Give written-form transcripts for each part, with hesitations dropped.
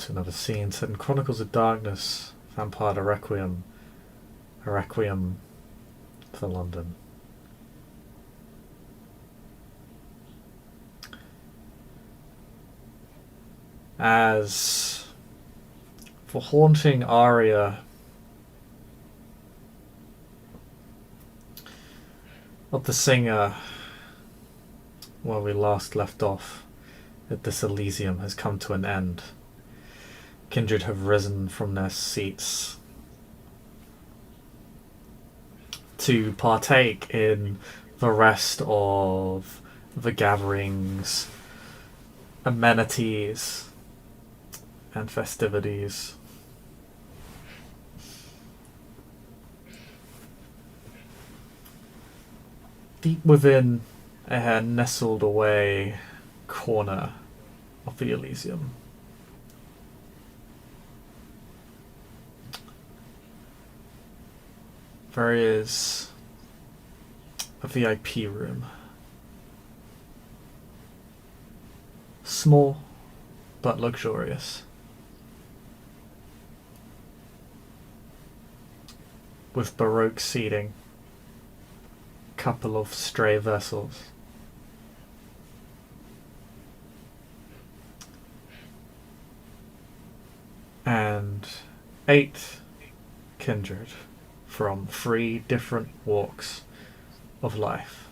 to Never Seen, set in Chronicles of Darkness, Vampire the Requiem, a Requiem for London. As for haunting aria of the singer where we last left off, that this Elysium has come to an end. Kindred have risen from their seats to partake in the rest of the gatherings, amenities, and festivities. Deep within a nestled away corner of the Elysium, there is a VIP room. Small but luxurious, with Baroque seating, couple of stray vessels, and 8 kindred from 3 different walks of life.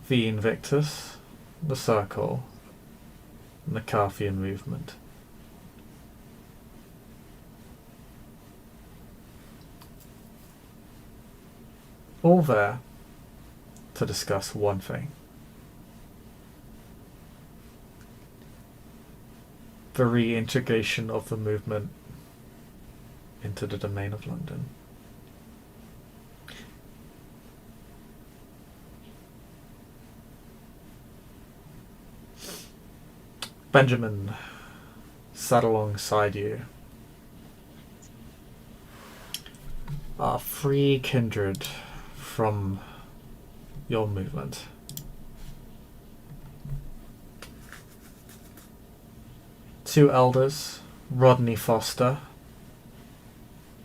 The Invictus, the Circle, and the Carthian movement. All there to discuss one thing: the reintegration of the movement into the domain of London. Benjamin sat alongside you. Are 3 kindred from your movement. Two elders, Rodney Foster,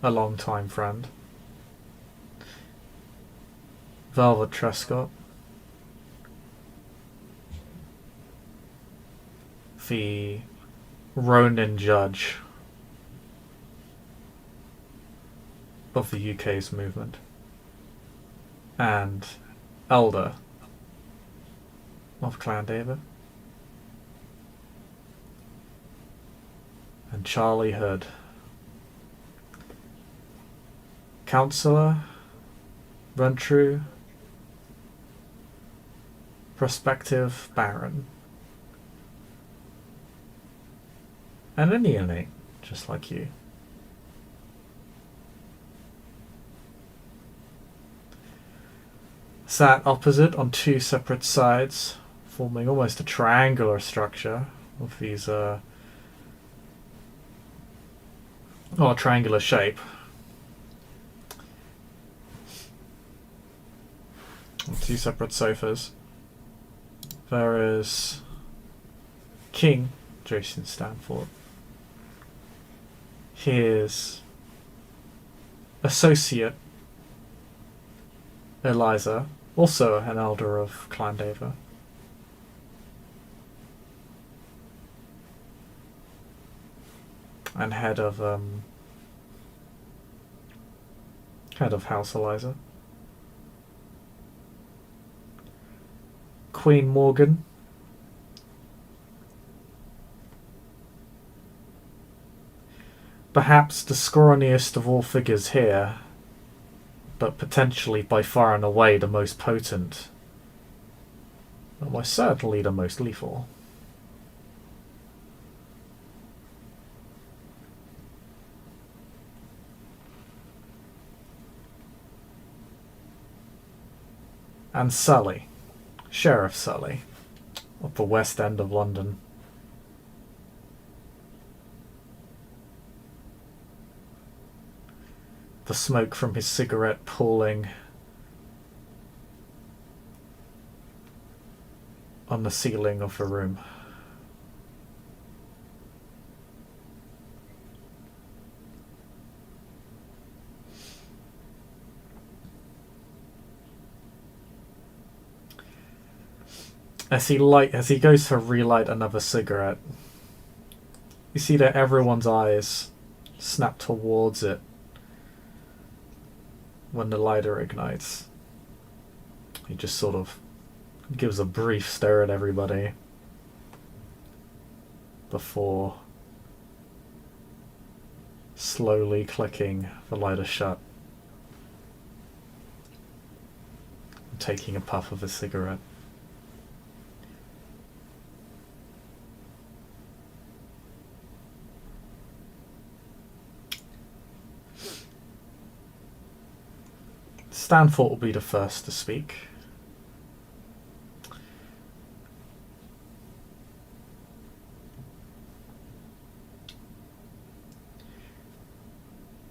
a long-time friend, Velvet Trescott, the Ronin judge of the UK's movement, and elder of Clan David, and Charlie Hood, councillor, Rentrue, prospective baron, and an neonate just like you. Sat opposite on 2 separate sides, forming almost a triangular structure of these, triangular shape. On 2 separate sofas. There is King Jason Stanford, his associate Eliza, also an elder of Clan David, and head of House Eliza. Queen Morgan, perhaps the scrawniest of all figures here, but potentially by far and away the most potent, and most certainly the most lethal. And Sully, Sheriff Sully, of the West End of London. The smoke from his cigarette pooling on the ceiling of the room. As he goes to relight another cigarette, you see that everyone's eyes snap towards it when the lighter ignites. He just sort of gives a brief stare at everybody before slowly clicking the lighter shut and taking a puff of his cigarette. Stanford will be the first to speak.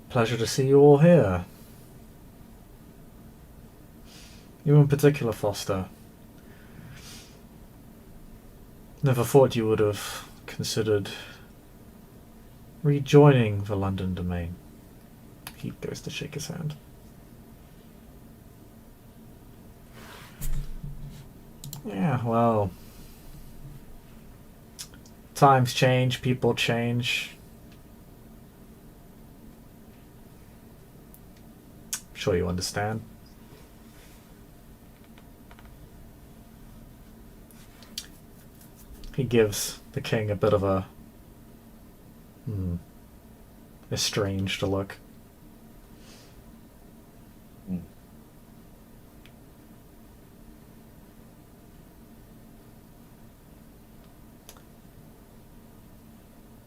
Pleasure to see you all here. You in particular, Foster. Never thought you would have considered rejoining the London domain. He goes to shake his hand. Yeah, well, times change, people change. I'm sure you understand. He gives the king a bit of a estranged look.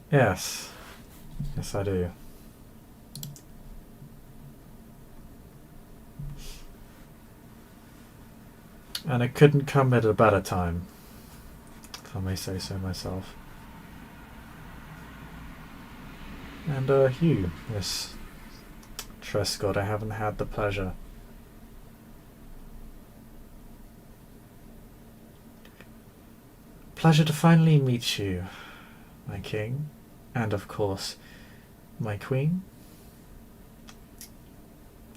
Yes. Yes, I do. And it couldn't come at a better time, if I may say so myself. And, you, Miss Trescott, I haven't had the pleasure. Pleasure to finally meet you, my king. And of course, my queen.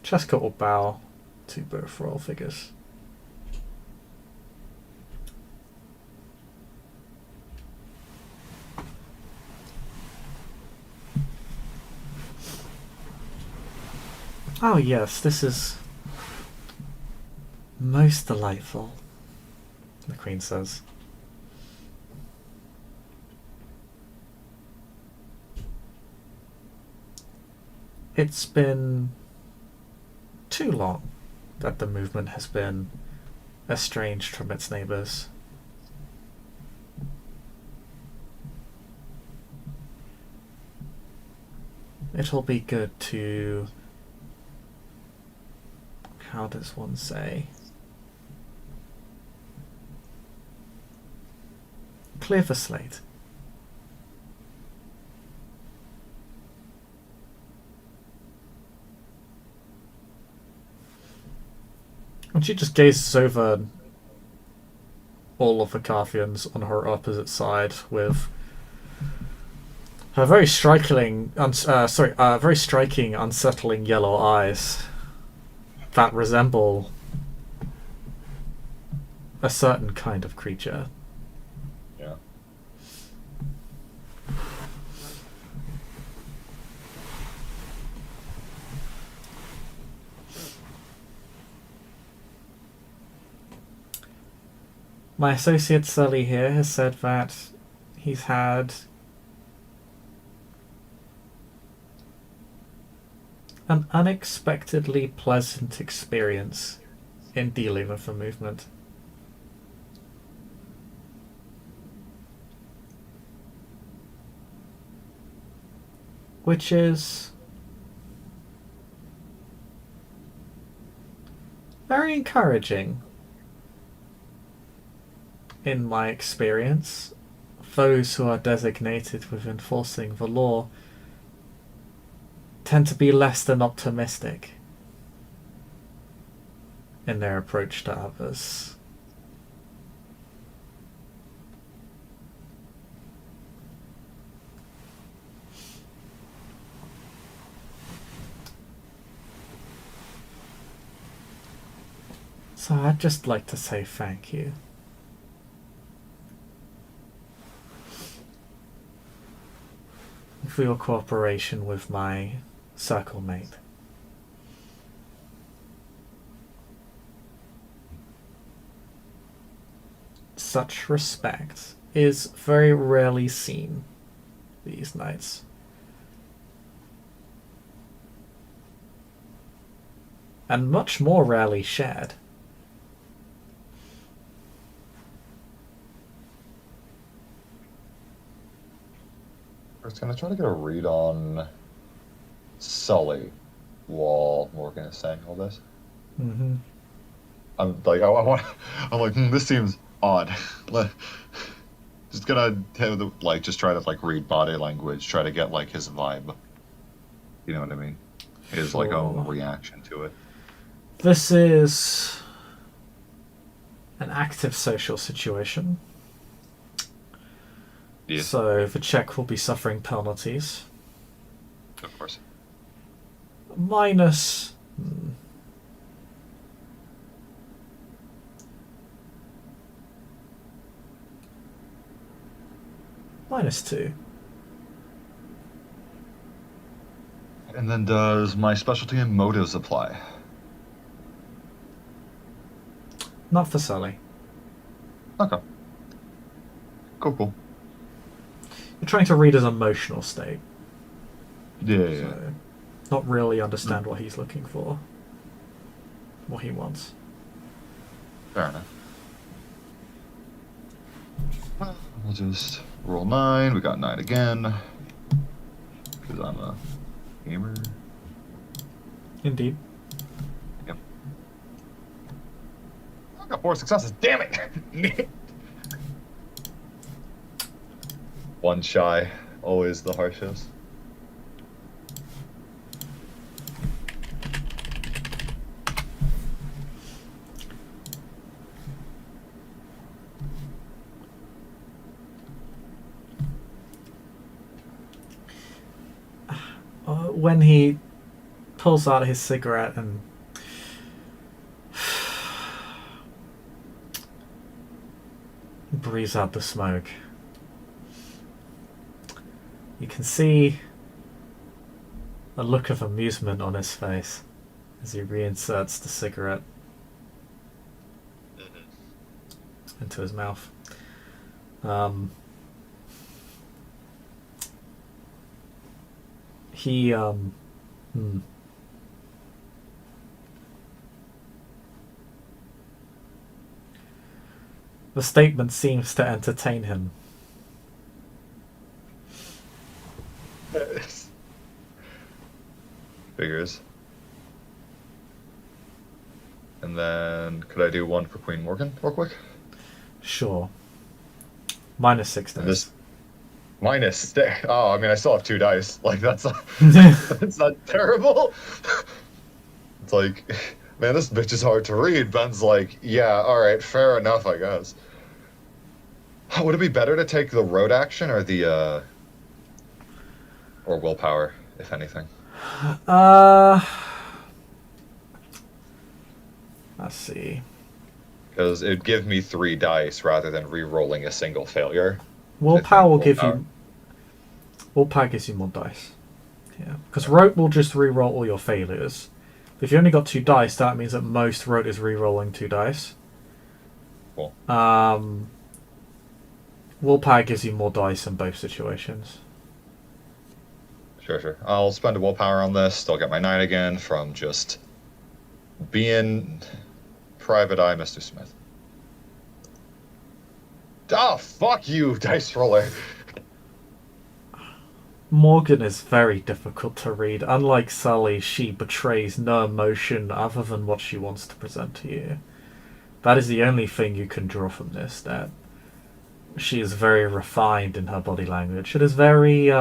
Trescott will bow to both royal figures. Oh yes, this is most delightful, the queen says. It's been too long that the movement has been estranged from its neighbours. It'll be good to, how does one say, clear the slate. And she just gazes over all of the Carthians on her opposite side with her very striking, very striking, unsettling yellow eyes that resemble a certain kind of creature. Yeah. My associate Sully here has said that he's had an unexpectedly pleasant experience in dealing with the movement. Which is very encouraging. In my experience, those who are designated with enforcing the law tend to be less than optimistic in their approach to others. So I'd just like to say thank you. for your cooperation with my circle mate. Such respect is very rarely seen these nights. And much more rarely shared. I was going to try to get a read on Sully while Morgan is saying all this. Mm-hmm. I'm like, this seems odd. Just gonna just try to read body language, try to get his vibe. You know what I mean? His own reaction to it. This is an active social situation. Yeah. So the check will be suffering penalties. Of course. Minus... -2. And then does my specialty and motives apply? Not for Sully. Okay. Cool. You're trying to read his emotional state. Yeah. So not really understand what he's looking for. What he wants. Fair enough. We'll just roll 9. We got 9 again. Because I'm a gamer. Indeed. Yep. I got 4 successes. Damn it! 1 shy. Always the harshest. When he pulls out his cigarette and breathes out the smoke, you can see a look of amusement on his face as he reinserts the cigarette into his mouth. The statement seems to entertain him. Figures. And then, could I do 1 for Queen Morgan real quick? Sure. -6 dice. Oh, I mean, I still have 2 dice. That's not, that's not terrible. It's man, this bitch is hard to read. Ben's yeah, alright, fair enough, I guess. Would it be better to take the road action or the, or willpower, if anything? Let's see. Because it'd give me 3 dice rather than re-rolling a single failure. Willpower will give you... Willpower gives you more dice. Yeah. Because rote will just re-roll all your failures. If you only got 2 dice, that means that most rote is re-rolling 2 dice. Cool. Willpower gives you more dice in both situations. Sure. I'll spend a willpower on this. Still get my 9 again from just being Private Eye Mr. Smith. Oh, fuck you, dice roller. Morgan is very difficult to read. Unlike Sully, she betrays no emotion other than what she wants to present to you. That is the only thing you can draw from this, that she is very refined in her body language. It is very,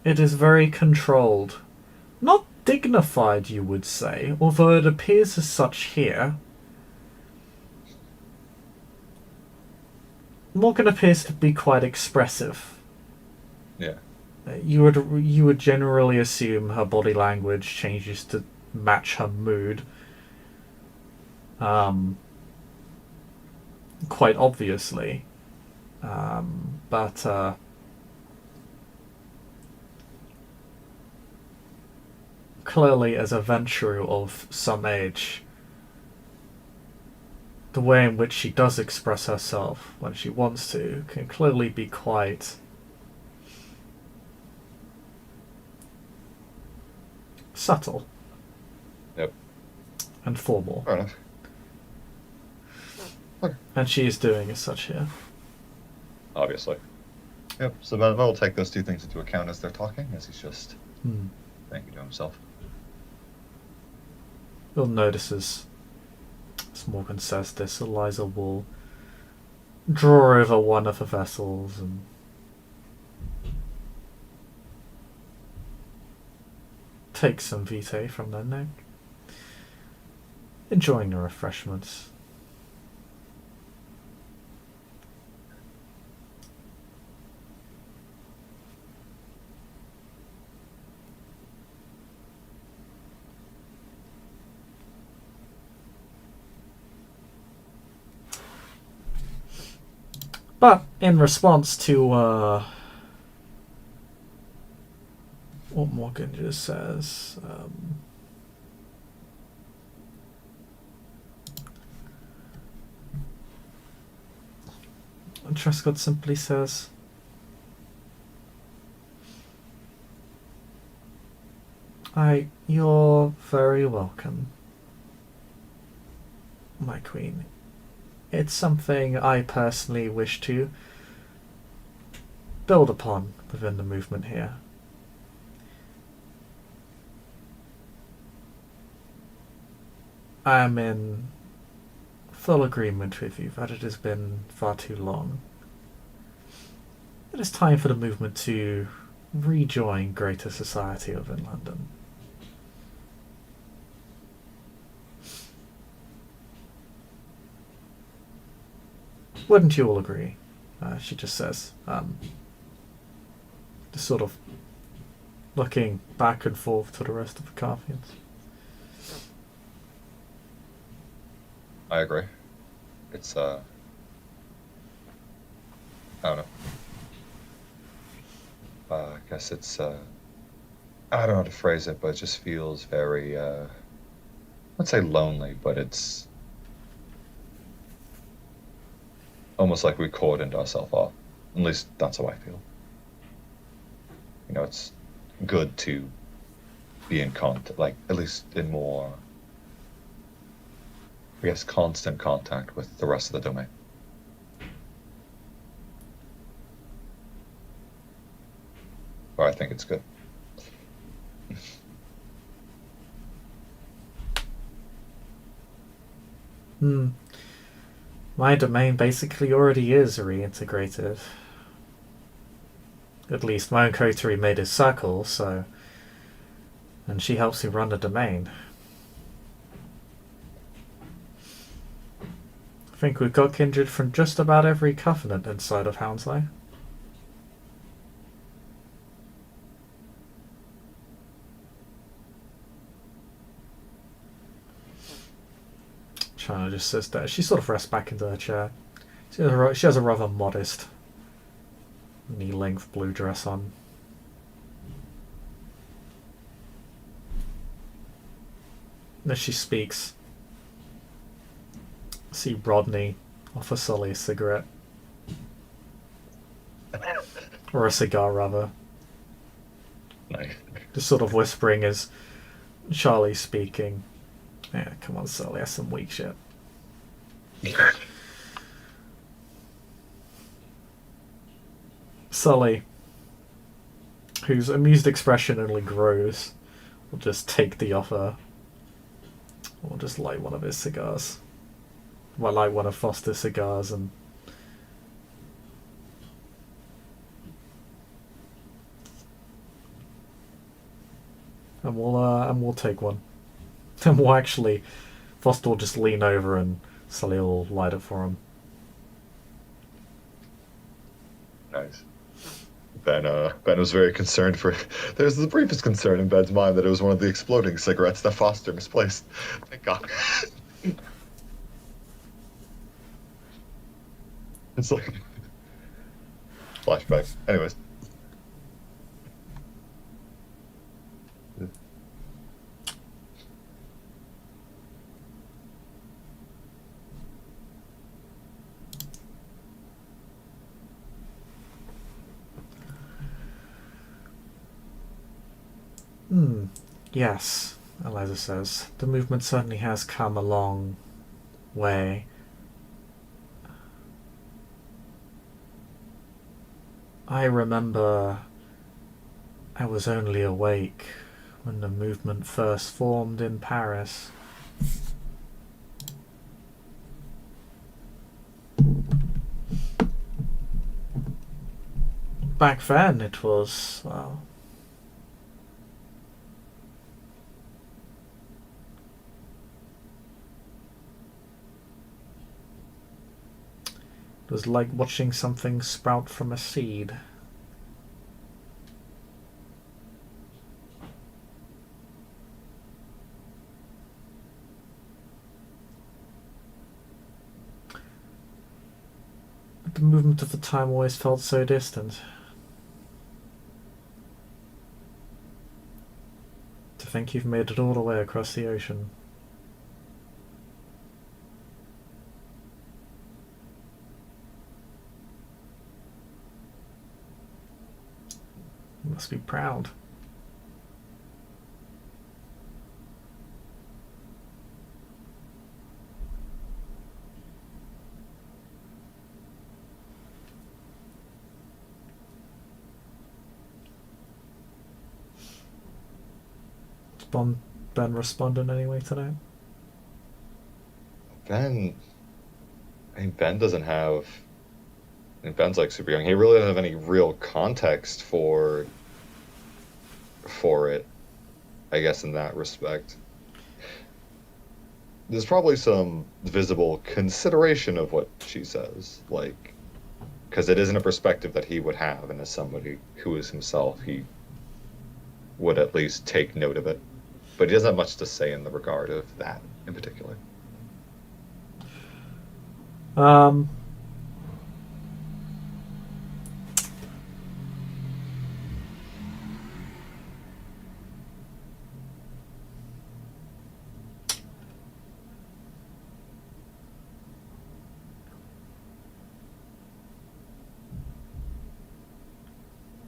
It is very controlled. Not dignified, you would say, although it appears as such here. Morgan appears to be quite expressive. Yeah. You would generally assume her body language changes to match her mood. Quite obviously. But clearly, as a Ventrue of some age, the way in which she does express herself when she wants to can clearly be quite subtle. Yep. And formal. Fair enough. Okay. And she is doing as such here. Obviously. Yep, so Ben will take those two things into account as they're talking, as he's just thinking to himself. You'll notice as Morgan says this, Eliza will draw over one of the vessels and take some vitae from their neck, enjoying the refreshments. But in response to what Morgan just says, Trescott simply says, "You're very welcome, my queen. It's something I personally wish to build upon within the movement here. I am in full agreement with you that it has been far too long. It is time for the movement to rejoin greater society within London. Wouldn't you all agree?" She just says, just sort of looking back and forth to the rest of the Carthians. I agree. It's, I don't know. I guess it's, I don't know how to phrase it, but it just feels very, I'd say lonely, but it's almost like we cordoned ourselves off. At least that's how I feel. You know, it's good to be in contact, like, at least in more, I guess, constant contact with the rest of the domain. But I think it's good. My domain basically already is reintegrated. At least my own coterie made his circle, so... And she helps me run the domain. I think we've got kindred from just about every covenant inside of Hounslow. China just sits there. She sort of rests back into her chair. She has a rather modest knee-length blue dress on. As she speaks, see Rodney offer Sully a cigarette. Or a cigar, rather. Nice. Just sort of whispering as Charlie's speaking. Yeah, come on, Sully, that's some weak shit. Sully, whose amused expression only grows, will just take the offer. Or just light one of his cigars. Well, light one of Foster's cigars and... And we'll take one. And we'll actually... Foster will just lean over and Sully will light it for him. Nice. Ben was very concerned for. There's the briefest concern in Ben's mind that it was one of the exploding cigarettes that Foster misplaced. Thank God. It's like flashback. Anyways. Yes, Eliza says. The movement certainly has come a long way. I remember I was only awake when the movement first formed in Paris. Back then it was, well, it was like watching something sprout from a seed. But the movement of the time always felt so distant. To think you've made it all the way across the ocean. You must be proud. Did Ben respond in any way today? Ben, I mean, Ben doesn't have. I mean, Ben's like super young. He really doesn't have any real context for it, I guess, in that respect. There's probably some visible consideration of what she says, like, because it isn't a perspective that he would have, and as somebody who is himself, he would at least take note of it. But he doesn't have much to say in the regard of that in particular.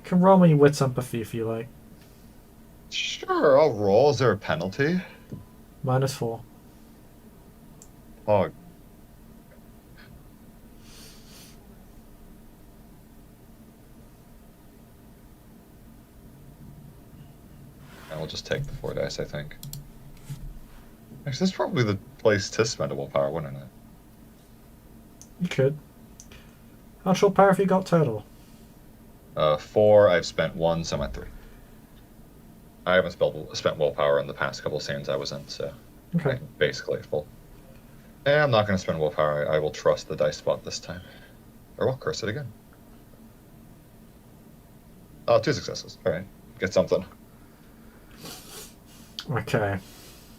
Can roll me wit sympathy if you like. Sure, I'll roll. Is there a penalty? -4. Oh. I'll just take the 4 dice, I think. Actually, this is probably the place to spend a willpower, wouldn't it? You could. How much willpower have you got total? 4, I've spent 1, so I'm at 3. I haven't spent willpower in the past couple of scenes I was in, so Okay. I'm basically full. And I'm not going to spend willpower. I will trust the dice spot this time. Or I'll curse it again. Oh, 2 successes. All right. Get something. Okay.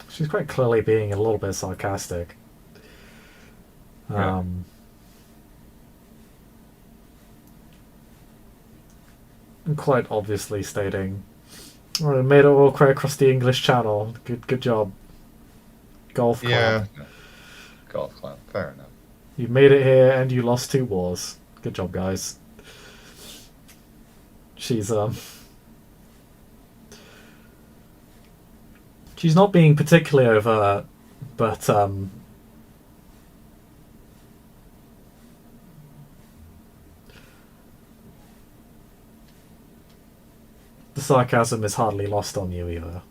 She's quite clearly being a little bit sarcastic. Yeah. And quite obviously stating, "Oh, we made it all quite across the English Channel. Good job. Golf club. Yeah. Golf club. Fair enough. You made it here and you lost 2 wars. Good job, guys." She's she's not being particularly overt, but the sarcasm is hardly lost on you either.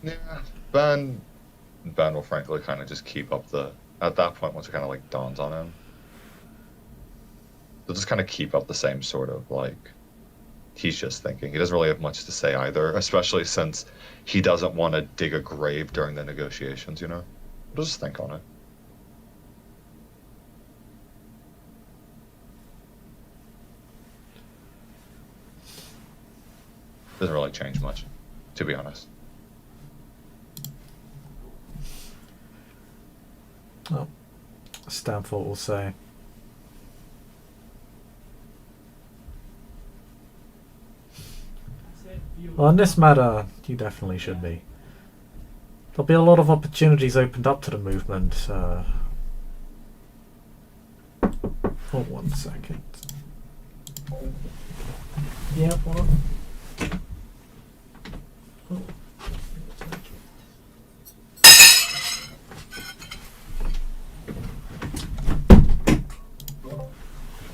Yeah. Ben will frankly kind of just keep up at that point, once it kind of like dawns on him, he'll just kind of keep up the same sort of like, he's just thinking. He doesn't really have much to say either, especially since he doesn't want to dig a grave during the negotiations, you know? He'll just think on it. Doesn't really change much, to be honest. Oh, Stanford will say. Well, in this matter, you definitely should be. There'll be a lot of opportunities opened up to the movement. Oh, 1 second. Yeah, what? Oh.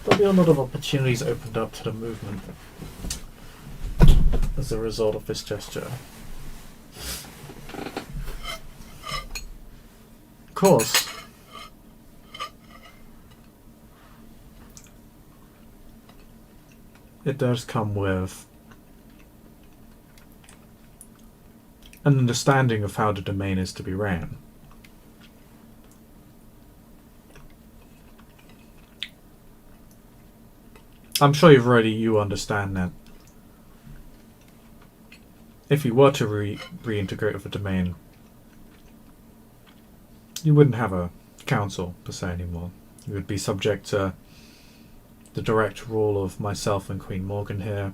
There'll be a lot of opportunities opened up to the movement as a result of this gesture. Of course, it does come with an understanding of how the domain is to be ran. I'm sure you understand that. If you were to reintegrate with a domain, you wouldn't have a council per se anymore. You would be subject to the direct rule of myself and Queen Morgan here,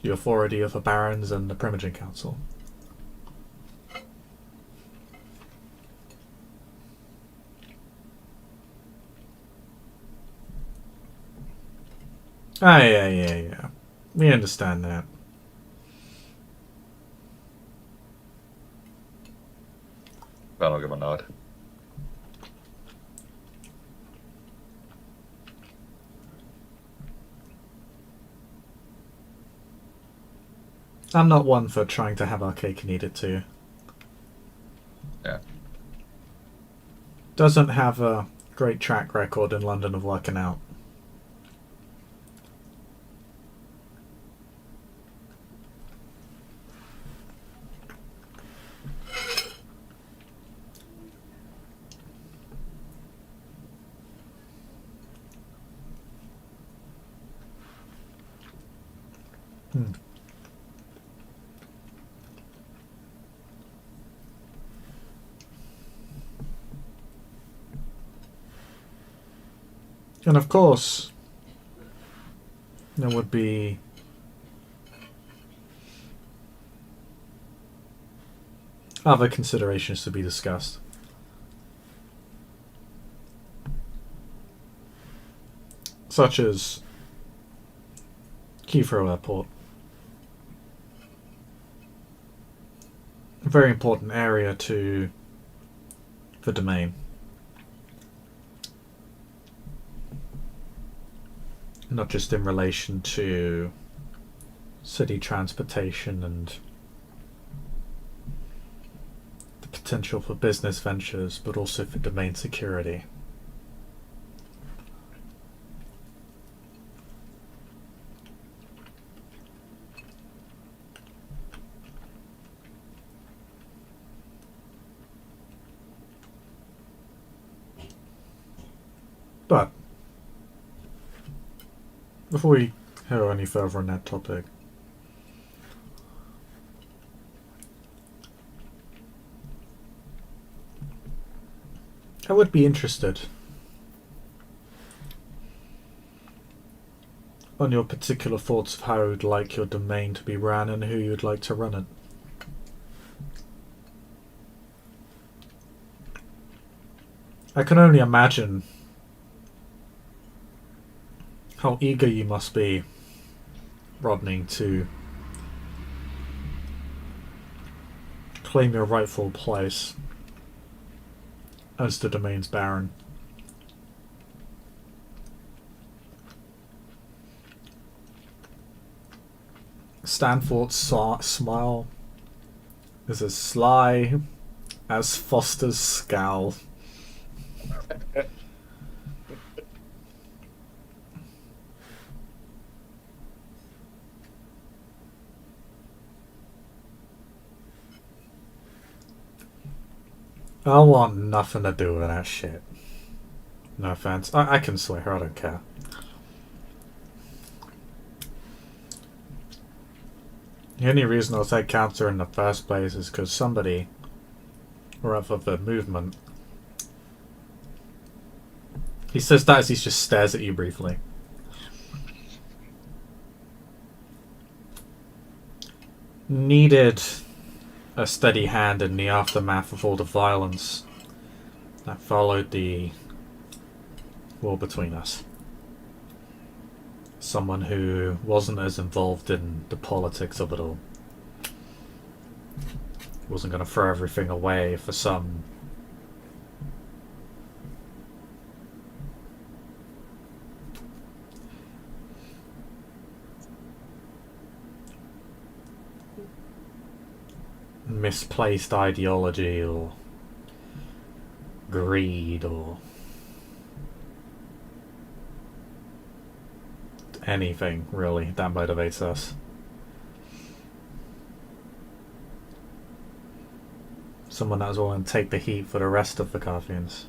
the authority of the barons and the Primogen Council. Yeah. We understand that. I'll give a nod. I'm not one for trying to have our cake and eat it too. Yeah. Doesn't have a great track record in London of working out. And of course, there would be other considerations to be discussed. Such as Heathrow Airport. A very important area to the domain. Not just in relation to city transportation and the potential for business ventures, but also for domain security. But before we go any further on that topic, I would be interested on your particular thoughts of how you'd like your domain to be ran and who you'd like to run it. I can only imagine how eager you must be, Rodney, to claim your rightful place as the domain's baron. Stanford's smile is as sly as Foster's scowl. I want nothing to do with that shit. No offense. I can swear, I don't care. The only reason I'll take counter in the first place is because somebody, or rather the movement, he says that as he just stares at you briefly. Needed a steady hand in the aftermath of all the violence that followed the war between us. Someone who wasn't as involved in the politics of it all. Wasn't going to throw everything away for some misplaced ideology or greed or anything really that motivates us. Someone that was willing to take the heat for the rest of the Carthians.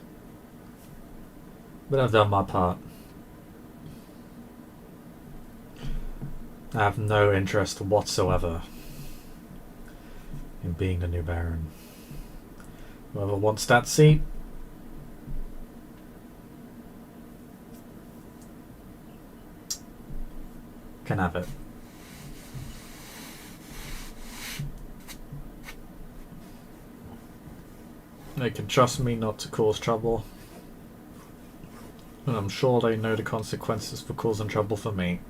But I've done my part. I have no interest whatsoever in being the new Baron. Whoever wants that seat, can have it. They can trust me not to cause trouble. And I'm sure they know the consequences for causing trouble for me.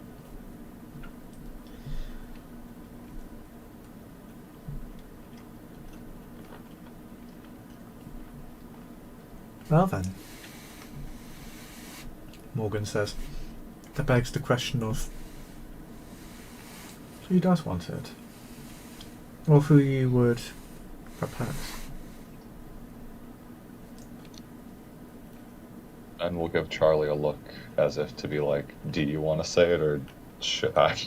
Well then, Morgan says, that begs the question of who does want it? Or who you would propose? And we'll give Charlie a look as if to be like, do you want to say it or should I?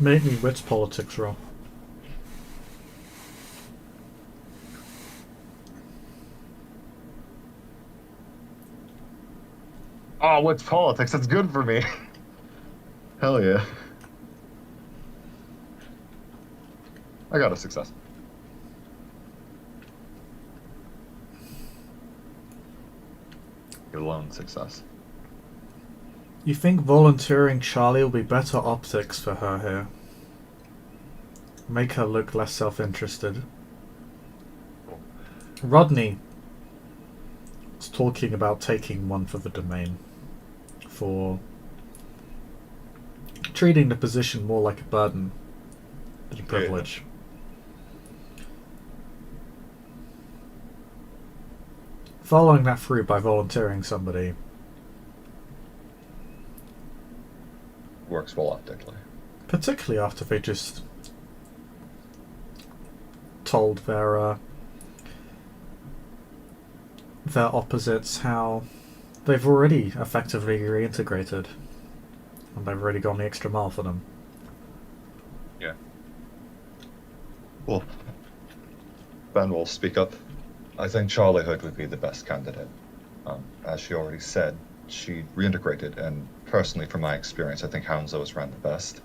Make me wits politics roll. Oh, what's politics? That's good for me. Hell yeah. I got a success. Your lone success. You think volunteering Charlie will be better optics for her here? Make her look less self-interested. Rodney was talking about taking one for the domain. For treating the position more like a burden than a privilege. Following that through by volunteering somebody works well optically. Particularly after they just told their opposites how they've already effectively reintegrated. And they've already gone the extra mile for them. Yeah. Well, Ben will speak up. I think Charlie Hood would be the best candidate. As she already said, she reintegrated, and personally, from my experience, I think Hounslow was ran the best.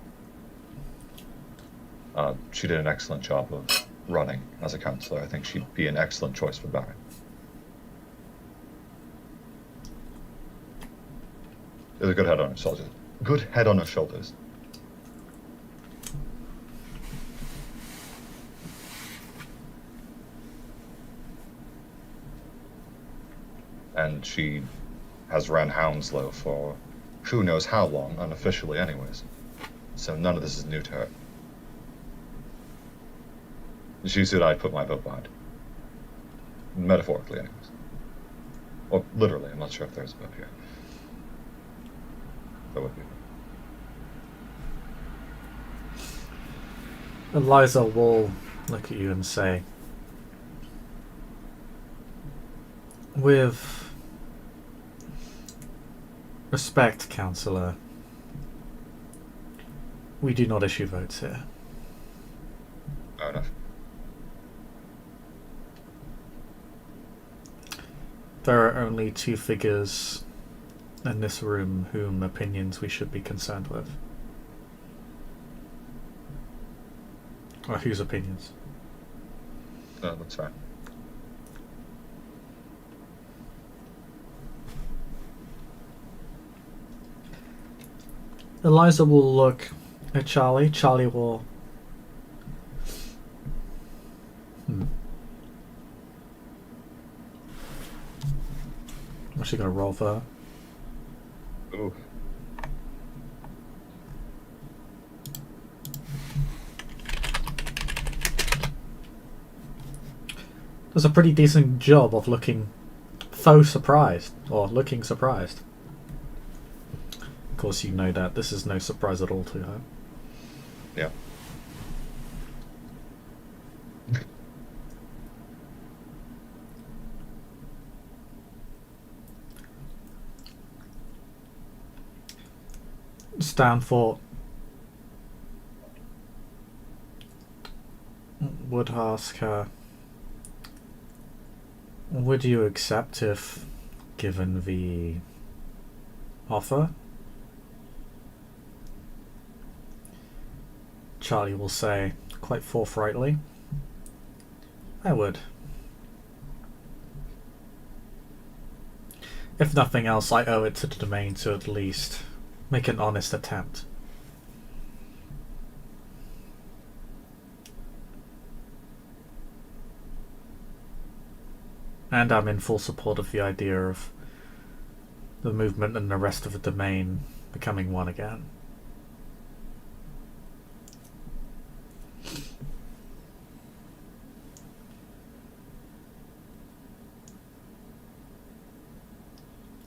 She did an excellent job of running as a councillor. I think she'd be an excellent choice for Baron. There's a good head on her shoulders. Good head on her shoulders. And she has ran Hounslow for who knows how long, unofficially anyways. So none of this is new to her. She's who I'd put my vote behind. Metaphorically, anyways. Or literally, I'm not sure if there's a vote here. That would be. Eliza will look at you and say, with respect, Councillor, we do not issue votes here. Fair enough. There are only two figures in this room whom opinions we should be concerned with. Or whose opinions? No, that's fine. Eliza will look at Charlie. Charlie will... What's she gonna roll for? Ooh. Does a pretty decent job of looking faux surprised, or looking surprised. Of course, you know that this is no surprise at all to her. Yeah. Stanford would ask her, would you accept if given the offer? Charlie will say, quite forthrightly, I would. If nothing else, I owe it to the domain to at least make an honest attempt. And I'm in full support of the idea of the movement and the rest of the domain becoming one again.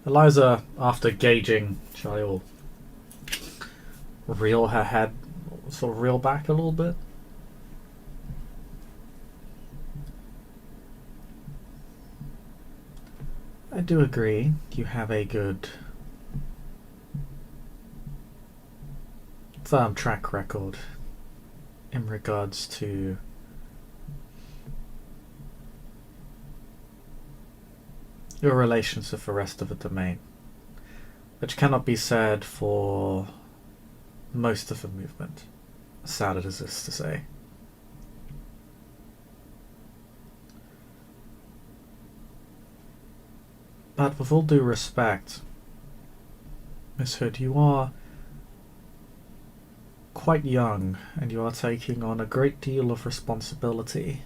Eliza, after gauging, Charlie will reel her head, sort of reel back a little bit. I do agree. You have a good, firm track record in regards to your relations with the rest of the domain, which cannot be said for most of the movement, as sad it is to say. But with all due respect, Miss Hood, you are quite young and you are taking on a great deal of responsibility.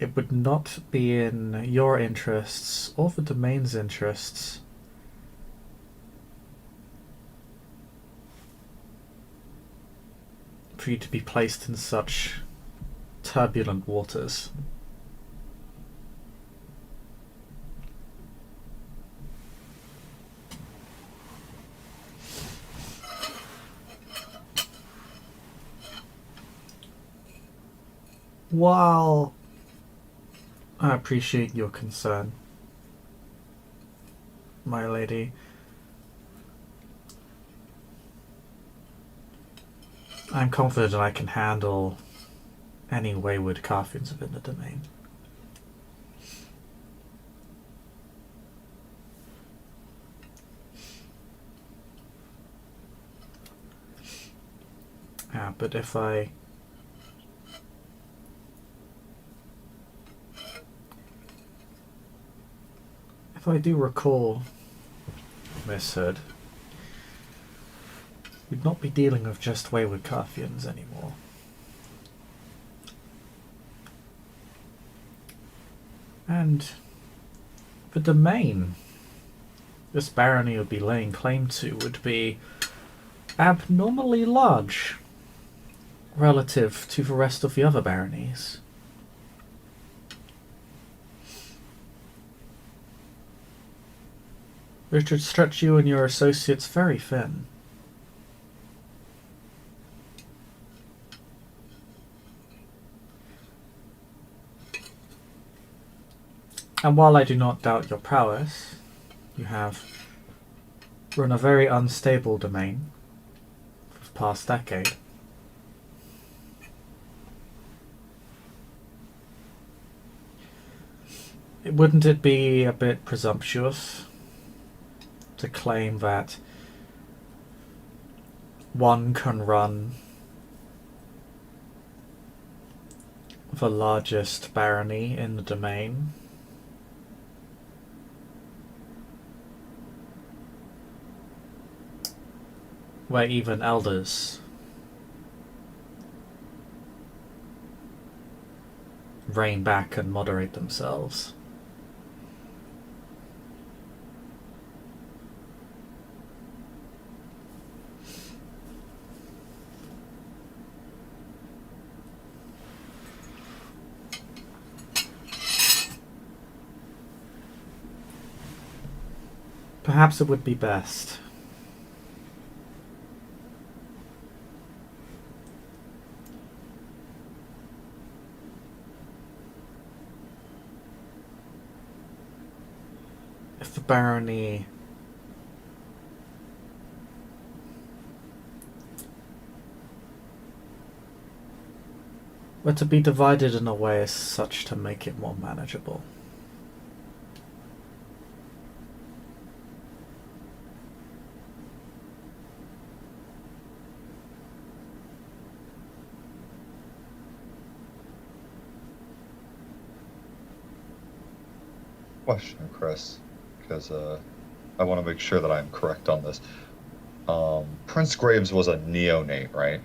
It would not be in your interests or the domain's interests for you to be placed in such turbulent waters. While I appreciate your concern, my lady, I'm confident I can handle any wayward Carthians within the domain. But if I do recall, Miss Hood, we'd not be dealing with just wayward Carthians anymore. And the domain this barony would be laying claim to would be abnormally large relative to the rest of the other baronies. Which would stretch you and your associates very thin. And while I do not doubt your prowess, you have run a very unstable domain for the past decade. Wouldn't it be a bit presumptuous to claim that one can run the largest barony in the domain. Where even elders rein back and moderate themselves. Perhaps it would be best if the barony were to be divided in a way as such to make it more manageable. Question, Chris, because I want to make sure that I'm correct on this. Prince Graves was a neonate, right?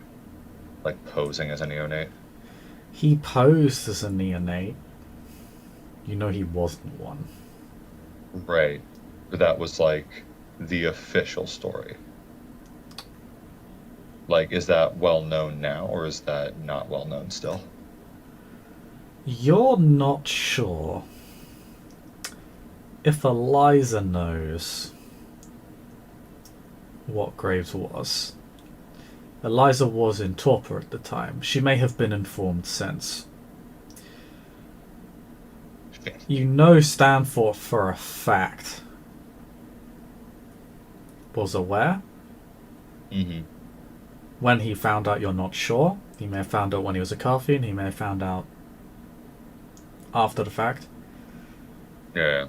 Like posing as a neonate? He posed as a neonate. You know he wasn't one. Right. But that was like the official story. Like, is that well known now, or is that not well known still? You're not sure if Eliza knows what Graves was. Eliza was in torpor at the time. She may have been informed since. You know Stanford for a fact was aware. Mm-hmm. When he found out you're not sure, he may have found out when he was a Carthian, he may have found out after the fact. Yeah.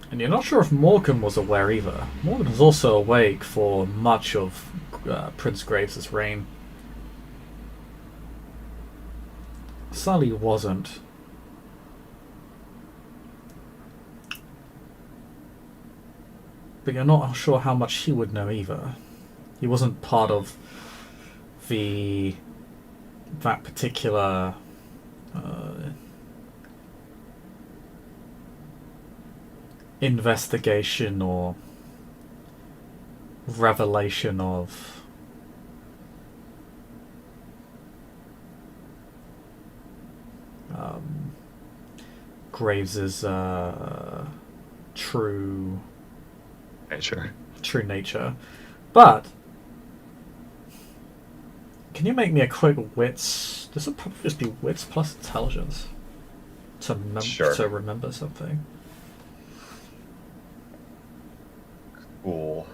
And you're not sure if Morgan was aware either. Morgan was also awake for much of Prince Graves' reign. Sully wasn't. But you're not sure how much he would know either. He wasn't part of that particular investigation or revelation of Graves's true nature. But can you make me a quick wits? This would probably just be wits plus intelligence to remember something. Cool.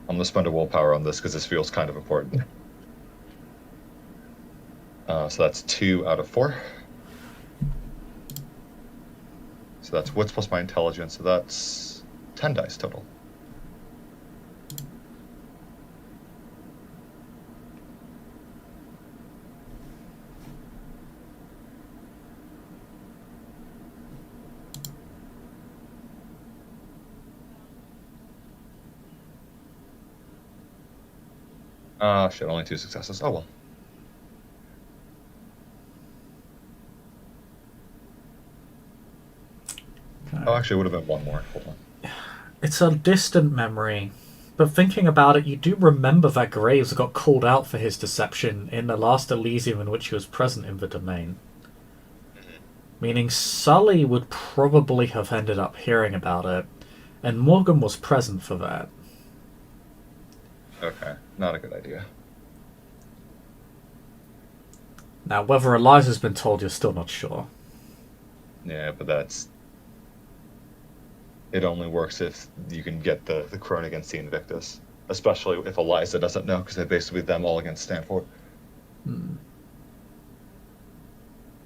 I'm gonna spend a willpower on this because this feels kind of important. So that's 2 out of 4. So that's wits plus my intelligence. So that's 10 dice total. Shit, only 2 successes. Oh well. Okay. Oh, actually, it would have been 1 more. Hold on. It's a distant memory, but thinking about it, you do remember that Graves got called out for his deception in the last Elysium in which he was present in the domain. Meaning Sully would probably have ended up hearing about it, and Morgan was present for that. Okay, not a good idea. Now, whether Eliza's been told, you're still not sure. Yeah, but that's... It only works if you can get the crone against the Invictus. Especially if Eliza doesn't know, because they're basically them all against Stanford.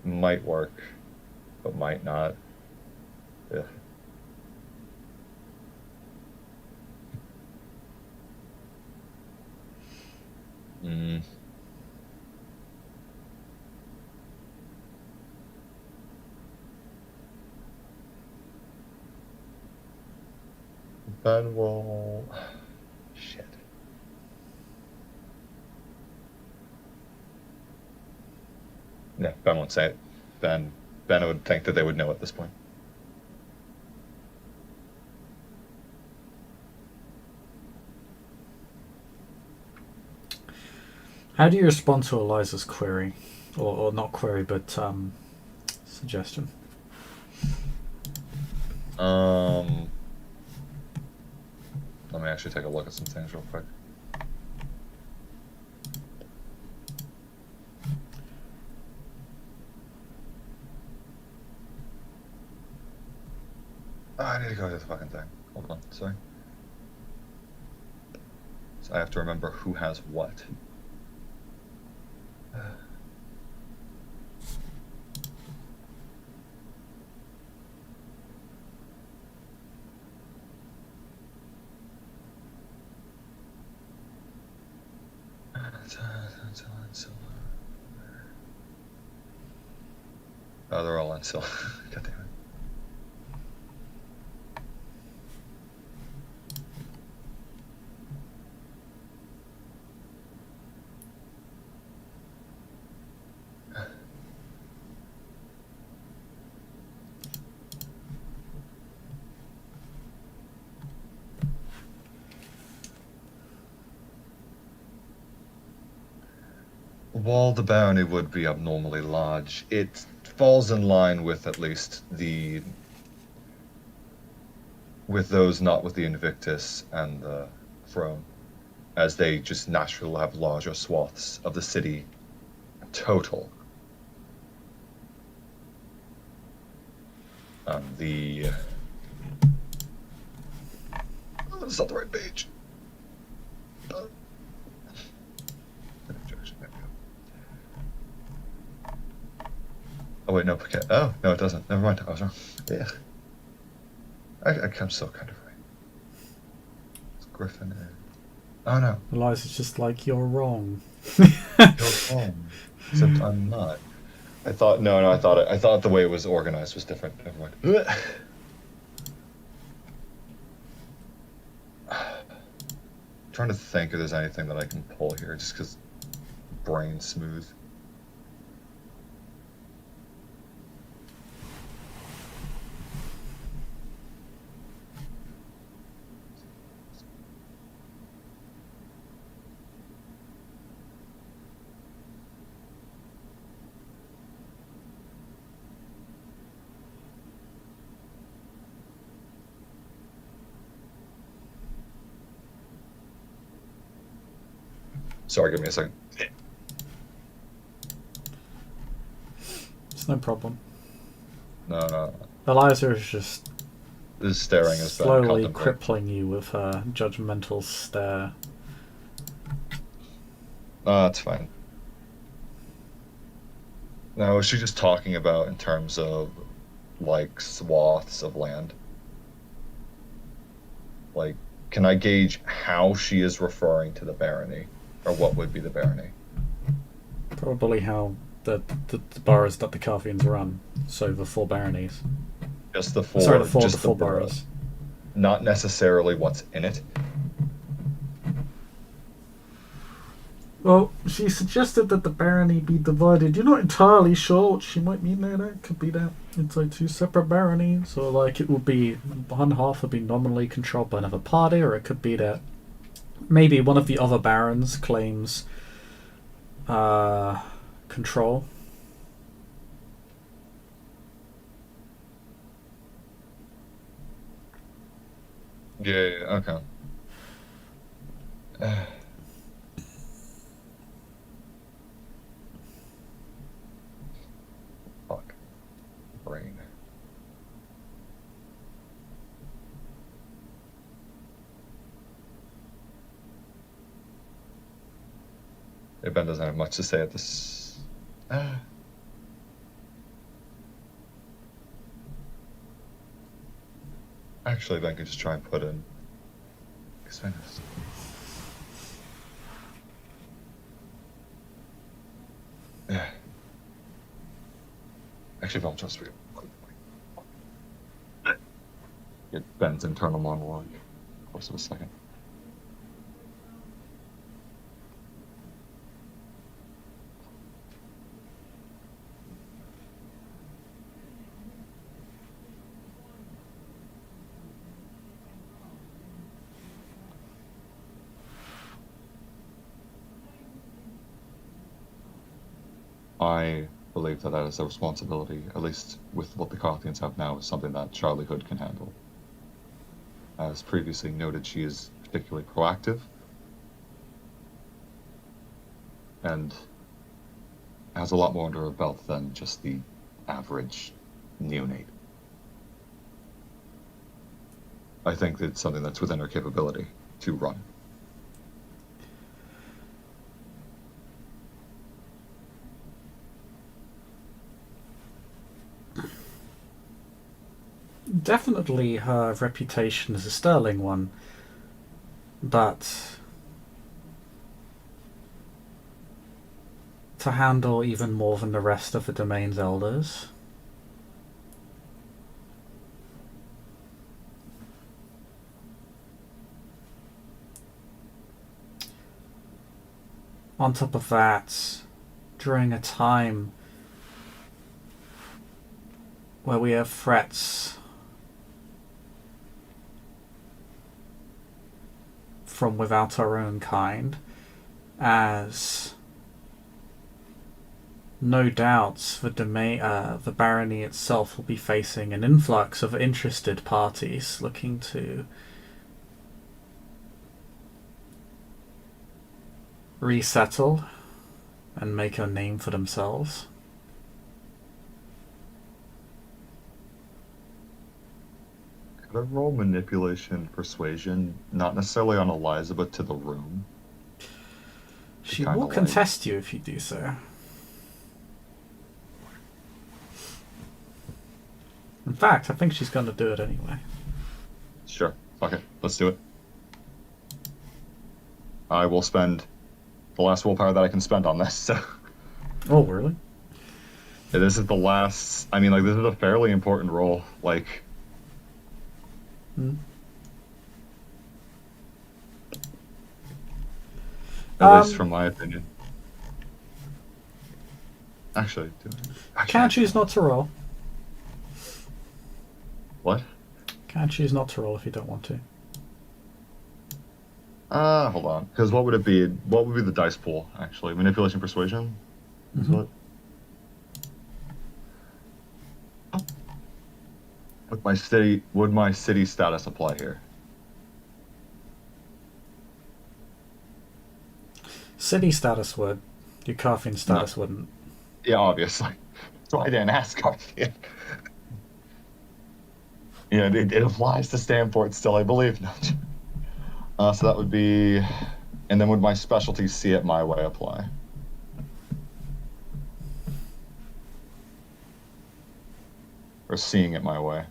might work, but might not. Yeah. Mm. Ben will. Shit. No, Ben won't say it. Ben would think that they would know at this point. How do you respond to Eliza's query? Or not query, but suggestion? Let me actually take a look at some things real quick. Oh, I need to go to the fucking thing. Hold on, sorry. So I have to remember who has what. Oh, they're all on silver. God damn it. While the barony would be abnormally large, it falls in line with at least with those not with the Invictus and the throne, as they just naturally have larger swaths of the city total. The oh, that's not the right page. Oh wait, no. Okay. Oh no, it doesn't. Never mind. I was wrong. Yeah. I'm still kind of right. It's Griffin. Oh no. Eliza's just like, you're wrong. You're wrong. Except I'm not. I thought no. I thought the way it was organized was different. Never mind. Trying to think if there's anything that I can pull here, just because brain smooth. Sorry, give me a second. It's no problem. No. Eliza is just This staring is slowly crippling you with her judgmental stare. No, that's fine. Now, is she just talking about in terms of, like, swaths of land? Like, can I gauge how she is referring to the barony? Or what would be the barony? Probably how the boroughs that the Carthians run. So the 4 baronies. Just the four. Sorry, the four boroughs. Not necessarily what's in it. Well, she suggested that the barony be divided. You're not entirely sure what she might mean there. That could be that it's like 2 separate baronies, or like it would be one half would be nominally controlled by another party, or it could be that maybe one of the other barons claims control. Yeah, okay. Fuck. Brain. Yeah, Ben doesn't have much to say at this. Actually, then I could just try and put in expanders. Yeah. Actually, if I'll just read get Ben's internal monologue. Of course, of a second. I believe that is a responsibility, at least with what the Carthians have now, is something that Charlie Hood can handle. As previously noted, she is particularly proactive and has a lot more under her belt than just the average neonate. I think it's something that's within her capability to run. Definitely her reputation is a sterling one, but to handle even more than the rest of the domain's elders. On top of that, during a time where we have threats from without our own kind, as no doubt the barony itself will be facing an influx of interested parties looking to resettle and make a name for themselves. Could I roll manipulation, persuasion, not necessarily on Eliza, but to the room? She will contest you if you do so. In fact, I think she's going to do it anyway. Sure. Fuck it. Let's do it. I will spend the last willpower that I can spend on this, so... Oh, really? Yeah, this is the last... I mean, like, this is a fairly important roll. Like... At least from my opinion. Actually, can choose not to roll. What? Can choose not to roll if you don't want to. Hold on. Because what would it be? What would be the dice pool, actually? Manipulation, persuasion? Mm-hmm. Would my city status apply here? City status would. Your Carthian status wouldn't. Yeah, obviously. That's why I didn't ask Carthian. Yeah, it applies to Stanport still, I believe. No. So that would be... And then would my specialty see it my way apply? Or seeing it my way?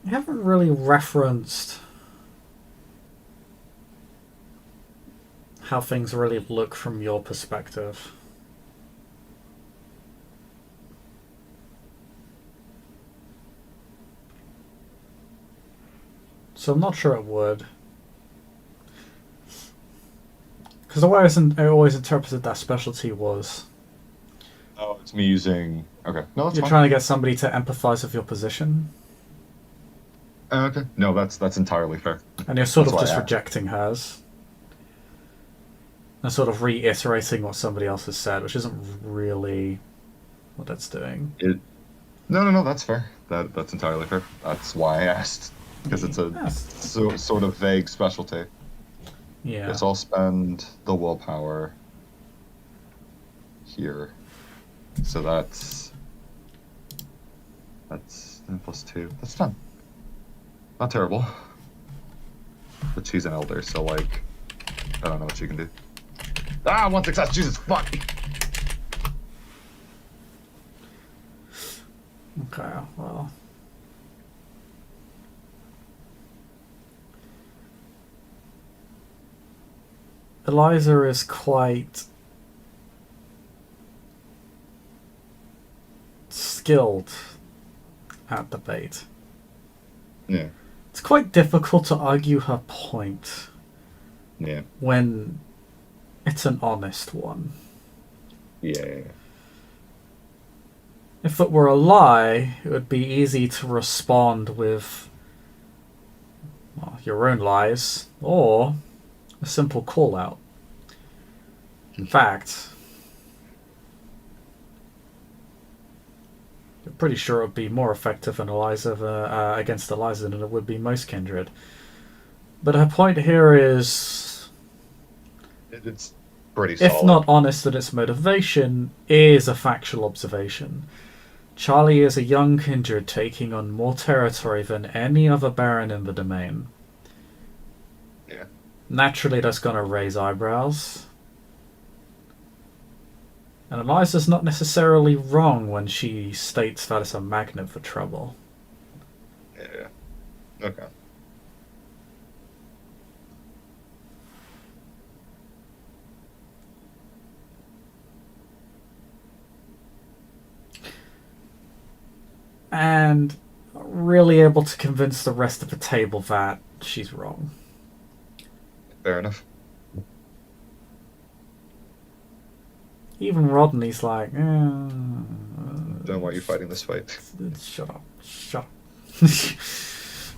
You haven't really referenced how things really look from your perspective. So I'm not sure it would. Because the way I always interpreted that specialty was... Oh, it's me using... Okay, no, that's You're fine. trying to get somebody to empathize with your position. Okay, no, that's entirely fair. And you're sort That's of why just I- rejecting hers. And sort of reiterating what somebody else has said, which isn't really what that's doing. No, that's fair. That's entirely fair. That's why I asked. Because it's a sort of vague specialty. Yeah. Guess I'll spend the willpower here. So that's 10 plus 2. That's 10. Not terrible. But she's an elder, so like I don't know what you can do. Ah, 1 success. Jesus, fuck. Okay, well. Eliza is quite skilled at debate. Yeah. It's quite difficult to argue her point Yeah. when it's an honest one. Yeah. If it were a lie, it would be easy to respond with, well, your own lies, or a simple call out. In fact, I'm pretty sure it would be more effective against Eliza than it would be most Kindred. But her point here is, It's pretty if solid. not honest in its motivation, is a factual observation. Charlie is a young Kindred taking on more territory than any other Baron in the domain. Yeah. Naturally, that's going to raise eyebrows. And Eliza's not necessarily wrong when she states that it's a magnet for trouble. Yeah. Okay. And really able to convince the rest of the table that she's wrong. Fair enough. Even Rodney's like, Don't want you fighting this fight. Shut up. Shut up.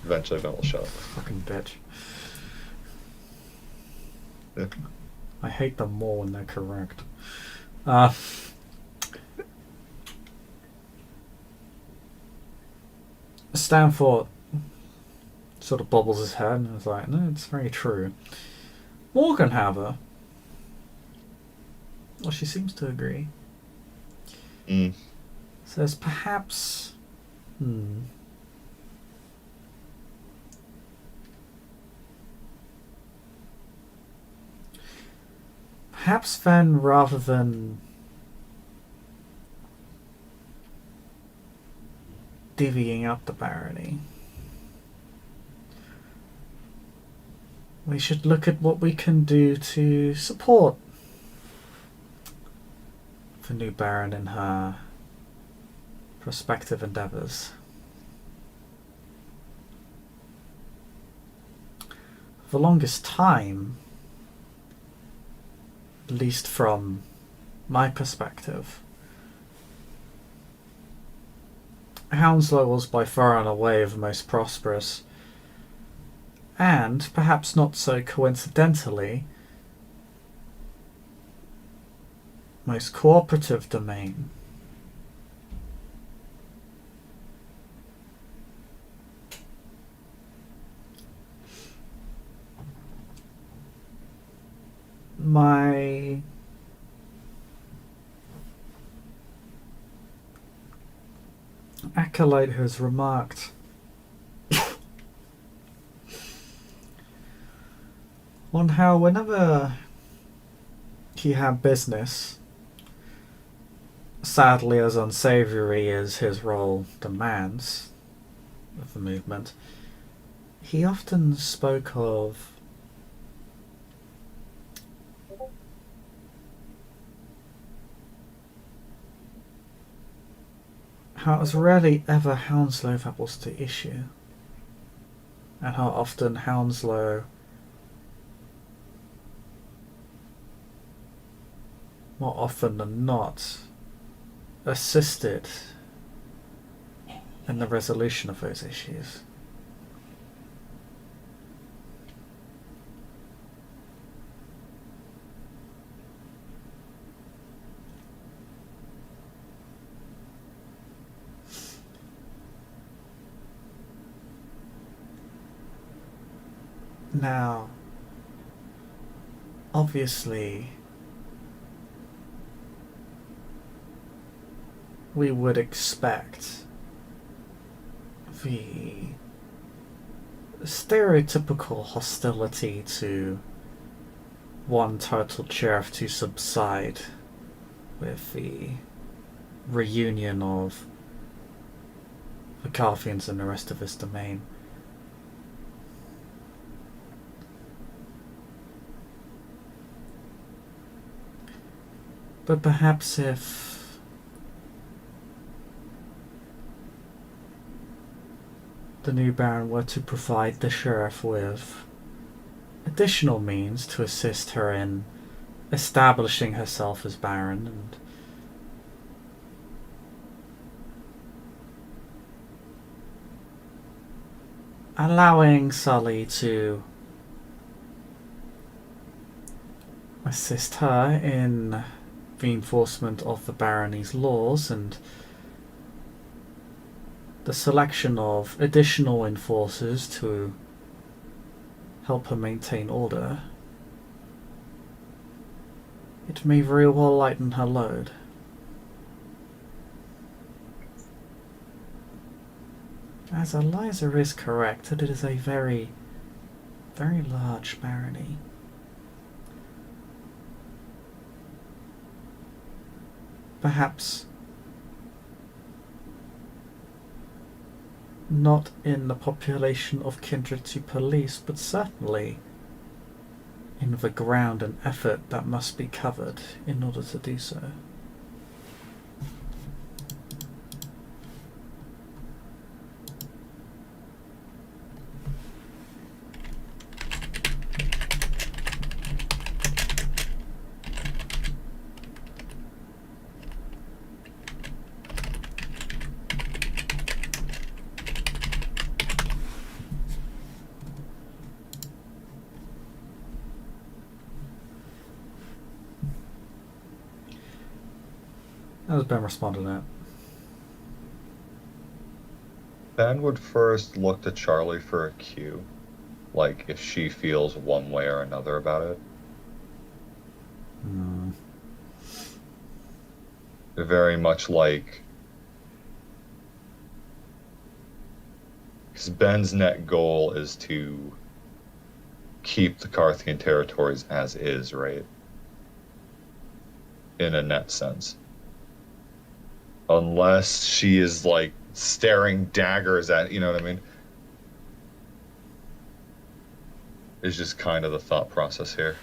Eventually, Ben will shut up. Fucking bitch. Yeah. I hate them more when they're correct. Stanford sort of bobbles his head and is like, no, it's very true. Morgan, however, well, she seems to agree. Says perhaps... Perhaps then, rather than divvying up the barony, we should look at what we can do to support the new Baron in her prospective endeavours. For the longest time, at least from my perspective, Hounslow was by far and away the most prosperous, and, perhaps not so coincidentally, most cooperative domain. My acolyte has remarked on how whenever he had business, sadly as unsavoury as his role demands of the movement, he often spoke of how it was rarely ever Hounslow that was the issue, and how often Hounslow, more often than not, assisted in the resolution of those issues. Now, obviously, we would expect the stereotypical hostility to one turtle sheriff to subside with the reunion of the Carthians and the rest of his domain. But perhaps if the new Baron were to provide the sheriff with additional means to assist her in establishing herself as Baron and allowing Sully to assist her in the enforcement of the barony's laws and the selection of additional enforcers to help her maintain order, it may very well lighten her load. As Eliza is correct, that it is a very, very large barony. Perhaps not in the population of kindred to police, but certainly in the ground and effort that must be covered in order to do so. How's Ben responding to that? Ben would first look to Charlie for a cue, like if she feels one way or another about it. Very much like, because Ben's net goal is to keep the Carthian territories as is, right? In a net sense. Unless she is like staring daggers at, you know what I mean? Is just kind of the thought process here.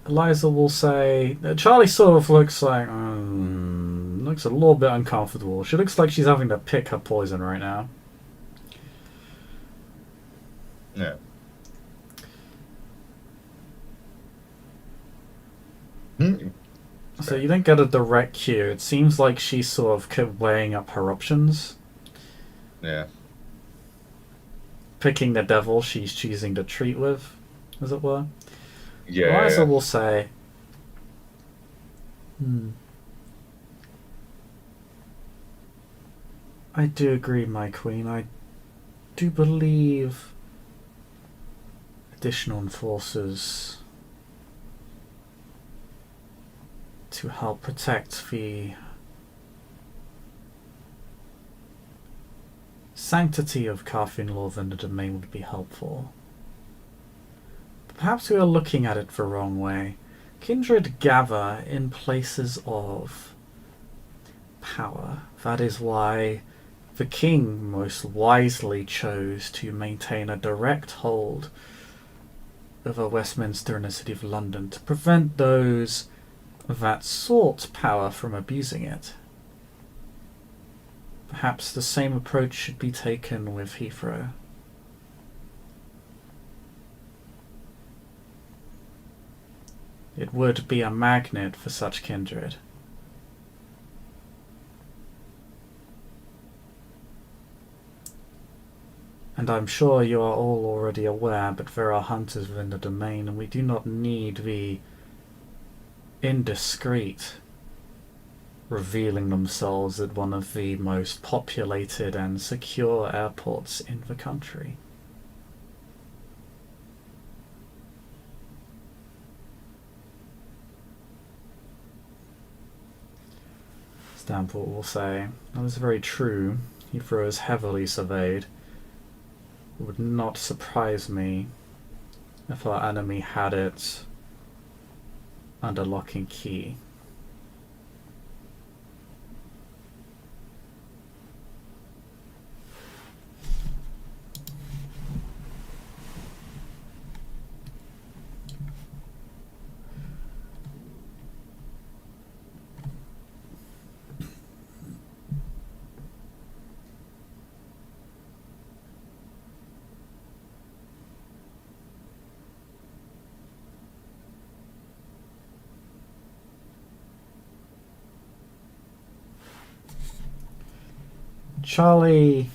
Eliza will say, Charlie sort of looks like, looks a little bit uncomfortable. She looks like she's having to pick her poison right now. Yeah. So you don't get a direct cue. It seems like she's sort of kept weighing up her options. Yeah. Picking the devil she's choosing to treat with, as it were. Yeah. Eliza will say, I do agree, my queen. I do believe additional enforcers to help protect the sanctity of Carthian law and the domain would be helpful. Perhaps we are looking at it the wrong way. Kindred gather in places of power. That is why the king most wisely chose to maintain a direct hold over Westminster and the City of London to prevent those that sought power from abusing it. Perhaps the same approach should be taken with Heathrow. It would be a magnet for such kindred. And I'm sure you are all already aware, but there are hunters within the domain, and we do not need the indiscreet revealing themselves at one of the most populated and secure airports in the country. Stanport will say, that is very true. Heathrow is heavily surveyed. It would not surprise me if our enemy had it under lock and key. Charlie.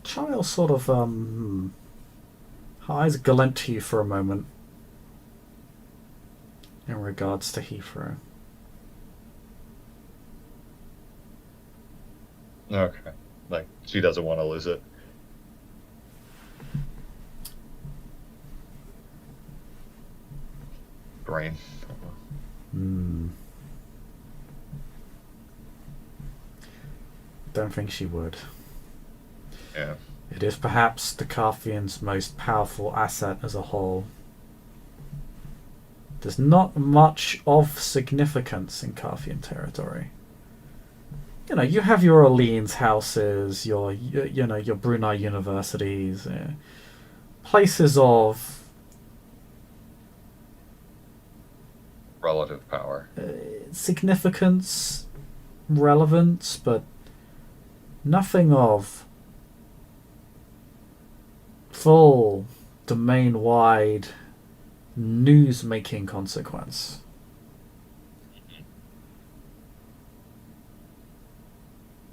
Charlie'll sort of her eyes glint to you for a moment in regards to Heathrow. Okay. Like, she doesn't want to lose it. Brain. Don't think she would. Yeah. It is perhaps the Carthians' most powerful asset as a whole. There's not much of significance in Carthian territory. You know, you have your Orleans houses, your Brunei universities, places of Relative power. Significance, relevance, but nothing of full domain-wide news-making consequence.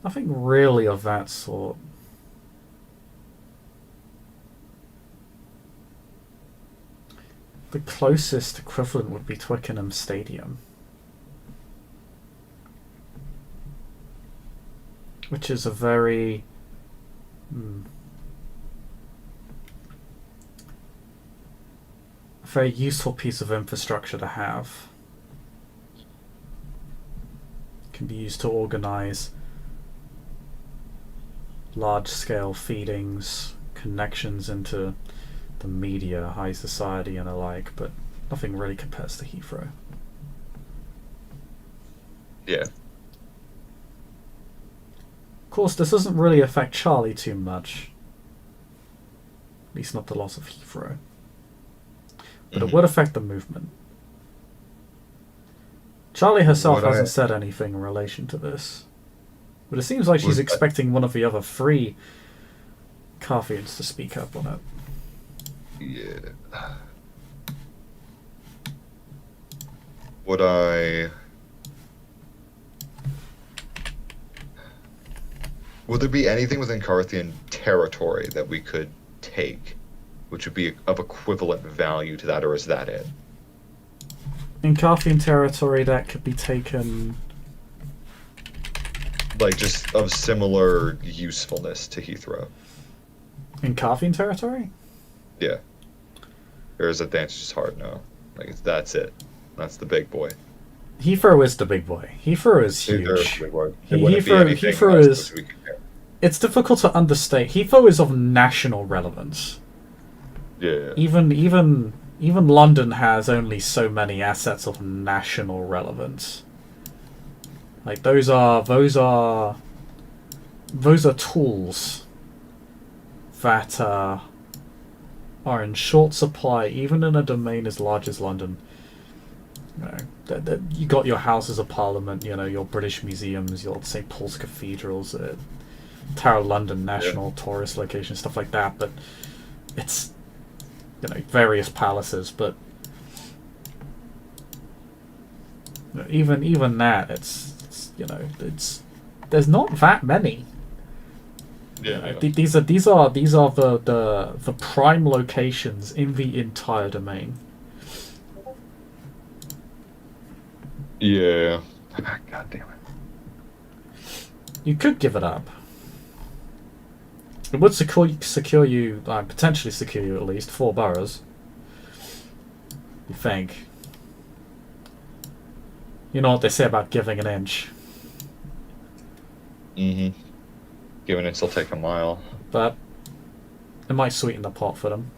Nothing really of that sort. The closest equivalent would be Twickenham Stadium, which is a very useful piece of infrastructure to have. Can be used to organize large-scale feedings, connections into the media, high society and alike, but nothing really compares to Heathrow. Yeah. Of course, this doesn't really affect Charlie too much. At least not the loss of Heathrow. But it would affect the movement. Charlie herself hasn't said anything in relation to this. But it seems like she's expecting one of the other three Carthians to speak up on it. Yeah. Would there be anything within Carthian territory that we could take, which would be of equivalent value to that, or is that it? In Carthian territory, that could be taken... Like, just of similar usefulness to Heathrow. In Carthian territory? Yeah. Or is advantage hard? No. Like, that's it. That's the big boy. Heathrow is the big boy. Heathrow is huge. Heathrow is... It's difficult to understate. Heathrow is of national relevance. Yeah. Even London has only so many assets of national relevance. Like, those are tools that are in short supply, even in a domain as large as London. You know, you got your Houses of Parliament, you know, your British museums, your St. Paul's cathedrals, Tower of London, national tourist locations, stuff like that. But it's, you know, various palaces. But Even that, it's there's not that many. Yeah. These are the prime locations in the entire domain. Yeah. God damn it. You could give it up. It would secure you, potentially secure you at least 4 boroughs. You think? You know what they say about giving an inch. Mm-hmm. Given it'll take a mile. But it might sweeten the pot for them.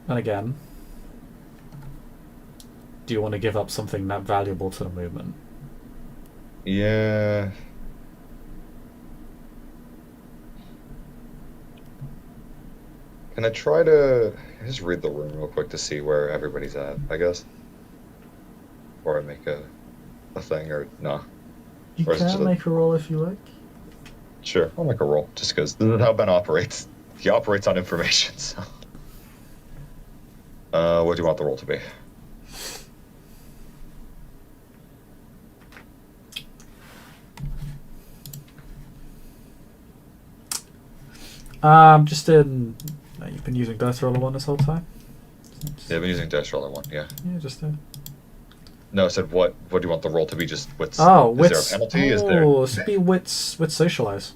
And again, do you want to give up something that valuable to the movement? Yeah. Can I try to just read the room real quick to see where everybody's at, I guess? Or I make a thing, or no? You Or is it can just make a roll if you like. Sure, I'll make a roll, just because this is how Ben operates. He operates on information, so... what do you want the roll to be? Just in... You've been using Dice Roller 1 this whole time? Yeah, I've been using Dice Roller 1, yeah. Yeah, just in. No, I said what do you want the roll to be? Just wits? Oh, is wits. there a penalty? Oh, it should be wits socialize.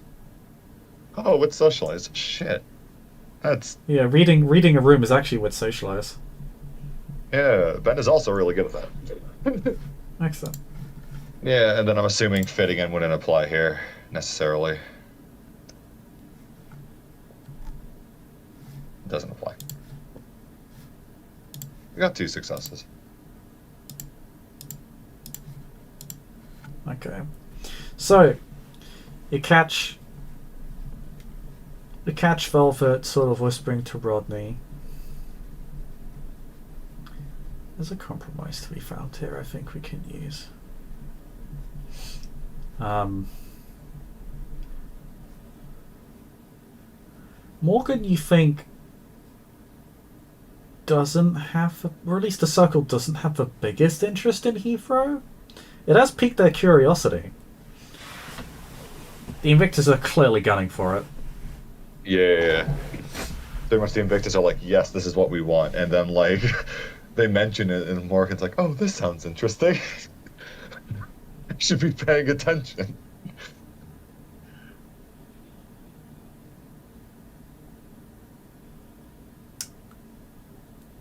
Oh, wits socialize. Shit. That's... Yeah, reading a room is actually wits socialize. Yeah, Ben is also really good at that. Excellent. Yeah, and then I'm assuming fitting in wouldn't apply here, necessarily. It doesn't apply. We got 2 successes. Okay. So, you catch Velvet sort of whispering to Rodney. There's a compromise to be found here, I think we can use. Morgan, you think, doesn't have, or at least the Circle doesn't have the biggest interest in Heathrow? It has piqued their curiosity. The Invictus are clearly gunning for it. Yeah. Pretty much the Invictus are like, yes, this is what we want. And then, like, they mention it, and Morgan's like, oh, this sounds interesting. I should be paying attention.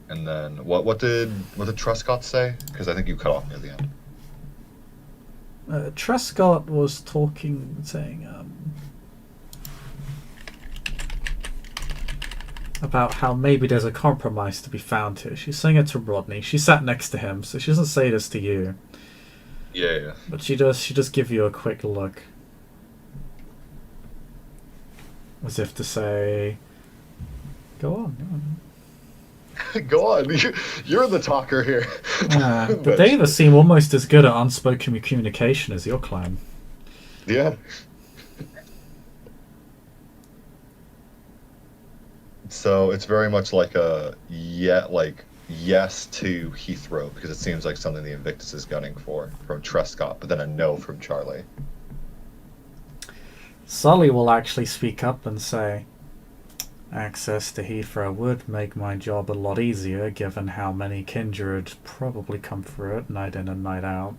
And then, what did Truscott say? Because I think you cut off near the end. Truscott was talking, saying about how maybe there's a compromise to be found here. She's saying it to Rodney. She sat next to him, so she doesn't say this to you. Yeah. But she does give you a quick look. As if to say, go on. Go on. You're the talker here. The Davis seem almost as good at unspoken communication as your clan. Yeah. So it's very much like a yes to Heathrow, because it seems like something the Invictus is gunning for from Truscott, but then a no from Charlie. Sully will actually speak up and say, access to Heathrow would make my job a lot easier, given how many kindred probably come through it night in and night out.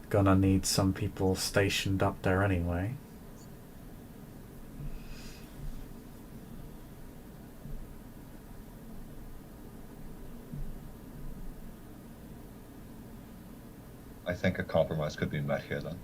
Gonna need some people stationed up there anyway. I think a compromise could be met here then.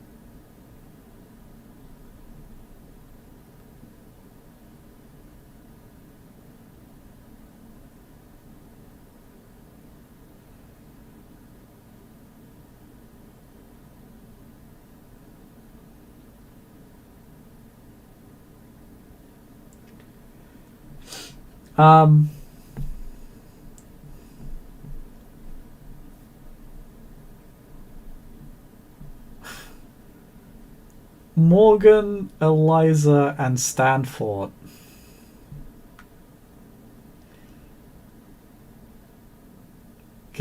Morgan, Eliza, and Stanford.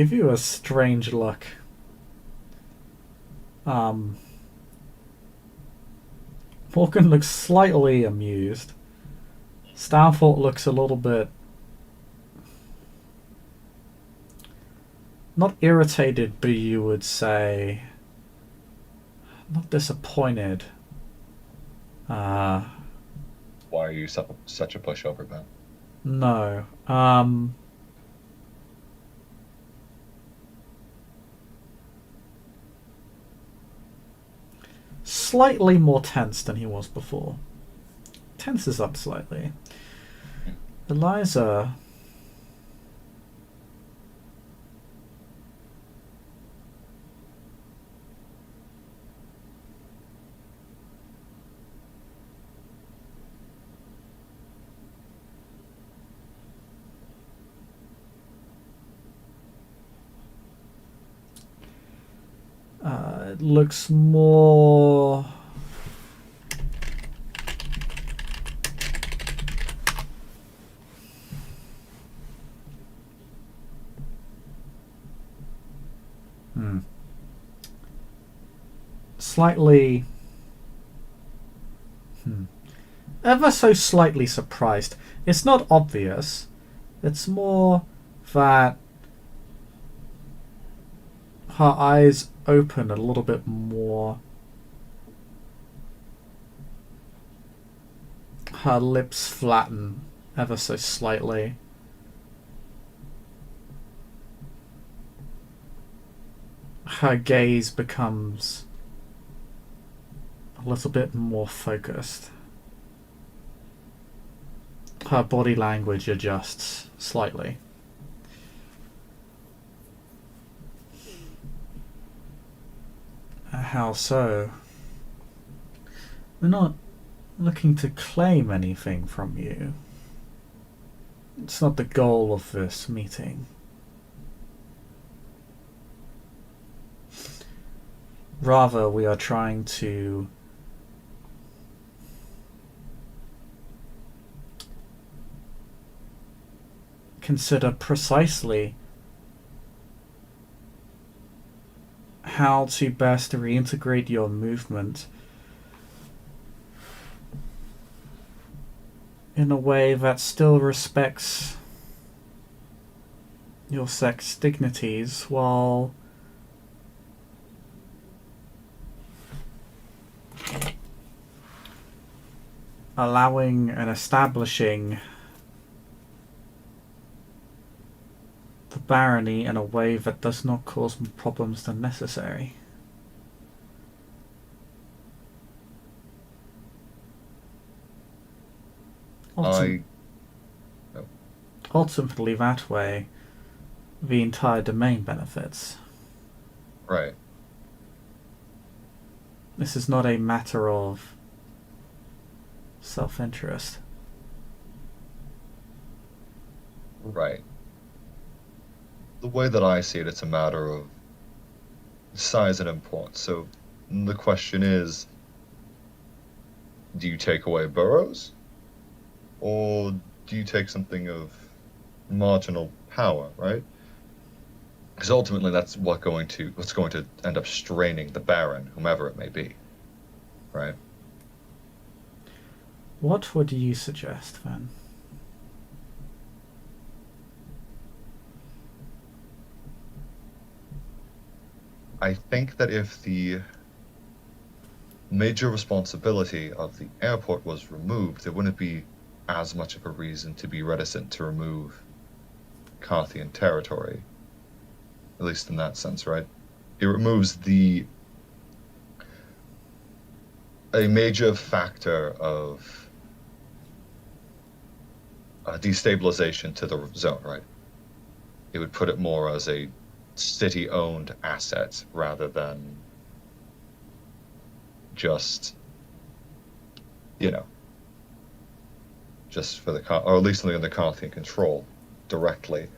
give you a strange look. Morgan looks slightly amused. Stanford looks a little bit... not irritated, but you would say... not disappointed. Why are you such a pushover, Ben? No. Slightly more tense than he was before. Tenses up slightly. Eliza... it looks more... slightly... ever so slightly surprised. It's not obvious. It's more that her eyes open a little bit more. Her lips flatten ever so slightly. Her gaze becomes a little bit more focused. Her body language adjusts slightly. How so? We're not looking to claim anything from you. It's not the goal of this meeting. Rather, we are trying to consider precisely how to best reintegrate your movement in a way that still respects your sex dignities while allowing and establishing the barony in a way that does not cause more problems than necessary. Ultimately, that way, the entire domain benefits. Right. This is not a matter of self-interest. Right. The way that I see it, it's a matter of size and importance. So the question is, do you take away boroughs? Or do you take something of marginal power, right? Because ultimately that's what's going to end up straining the Baron, whomever it may be. Right? What would you suggest, then? I think that if the major responsibility of the airport was removed, there wouldn't be as much of a reason to be reticent to remove Carthian territory. At least in that sense, right? It removes a major factor of destabilization to the zone, right? It would put it more as a city-owned asset rather than just, just for or at least something under Carthian control directly.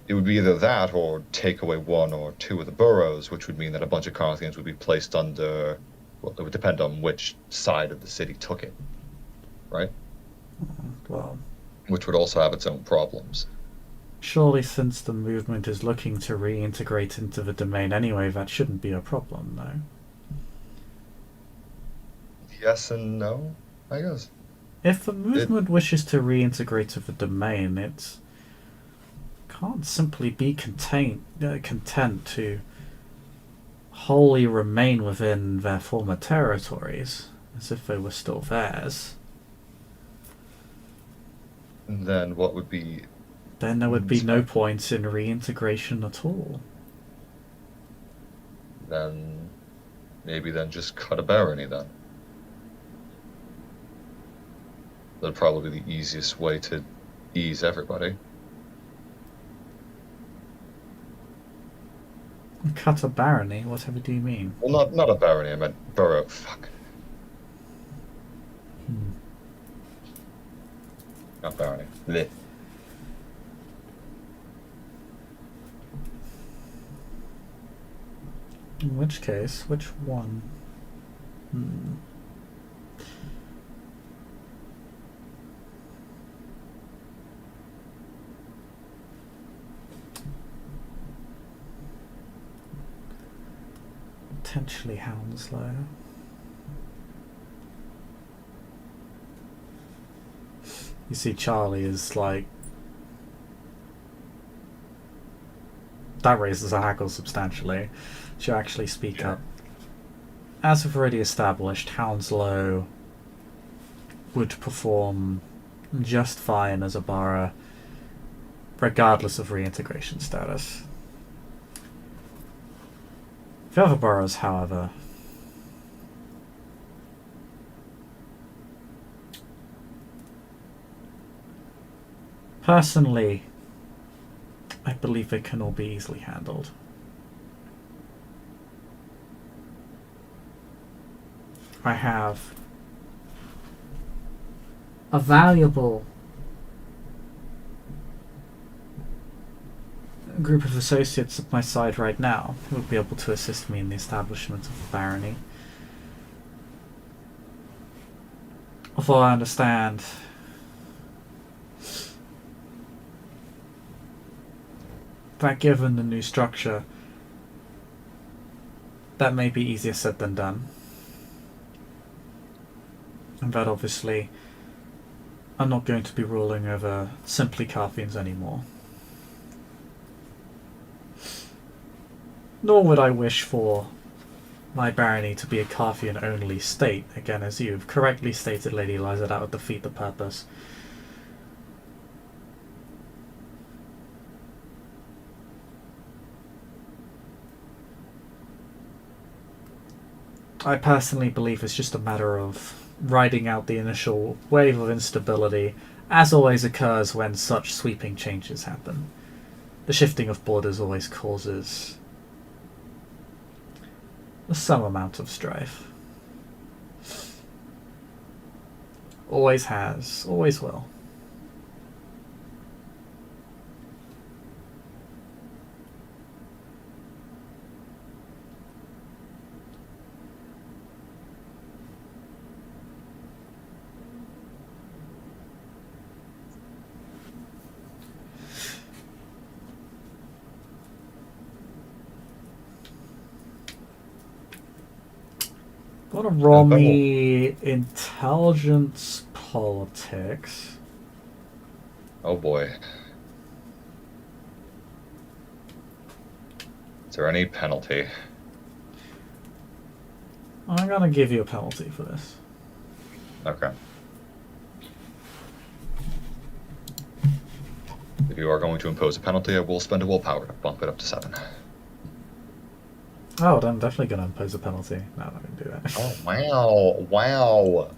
It would be either that or take away one or two of the boroughs, which would mean that a bunch of Carthians would be placed under, well, it would depend on which side of the city took it, right? Well, Which would also have its own problems. Surely since the movement is looking to reintegrate into the domain anyway, that shouldn't be a problem, though. Yes and no, I guess. If the movement wishes to reintegrate to the domain, it can't simply be content to wholly remain within their former territories, as if they were still theirs. Then what would be... Then there would be no point in reintegration at all. Then maybe then just cut a barony then. That'd probably be the easiest way to ease everybody. Cut a barony? Whatever do you mean? Well, not a barony, I meant borough. Fuck. Not barony. Blech. In which case, which one? Potentially Hounslow. You see, Charlie is like... That raises a hackle substantially. She'll actually speak up. As we've already established, Hounslow would perform just fine as a borough, regardless of reintegration status. The other boroughs, however, personally, I believe they can all be easily handled. I have a valuable group of associates at my side right now who will be able to assist me in the establishment of the barony. Although I understand that given the new structure, that may be easier said than done. And that obviously I'm not going to be ruling over simply Carthians anymore. Nor would I wish for my barony to be a Carthian-only state. Again, as you've correctly stated, Lady Eliza, that would defeat the purpose. I personally believe it's just a matter of riding out the initial wave of instability, as always occurs when such sweeping changes happen. The shifting of borders always causes some amount of strife. Always has, always will. Want to roll me intelligence politics? Oh boy. Is there any penalty? I'm gonna give you a penalty for this. Okay. If you are going to impose a penalty, I will spend a willpower to bump it up to 7. Oh, then I'm definitely gonna impose a penalty. No, I'm not gonna do that. Oh, wow. Wow.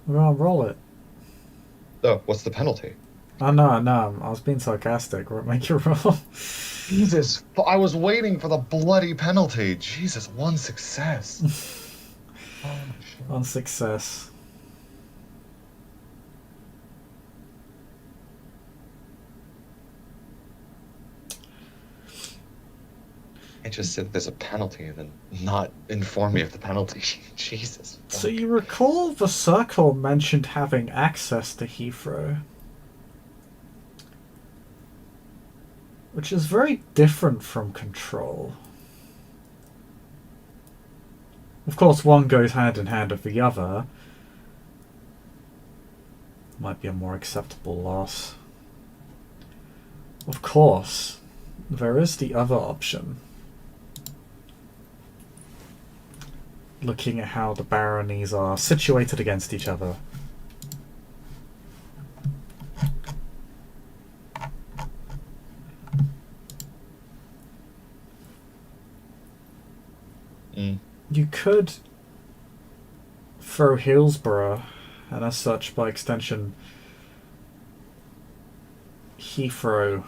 Well, roll it. Oh, what's the penalty? Oh, no, no, I was being sarcastic. Make your roll. Jesus, I was waiting for the bloody penalty. Jesus, one success. Oh, shit. On success. I just said there's a penalty and then not inform me of the penalty. Jesus. So Fuck. you recall the circle mentioned having access to Heathrow, which is very different from control. Of course, one goes hand in hand with the other. Might be a more acceptable loss. Of course, there is the other option. Looking at how the baronies are situated against each other. You could throw Hillsborough, and as such, by extension, Heathrow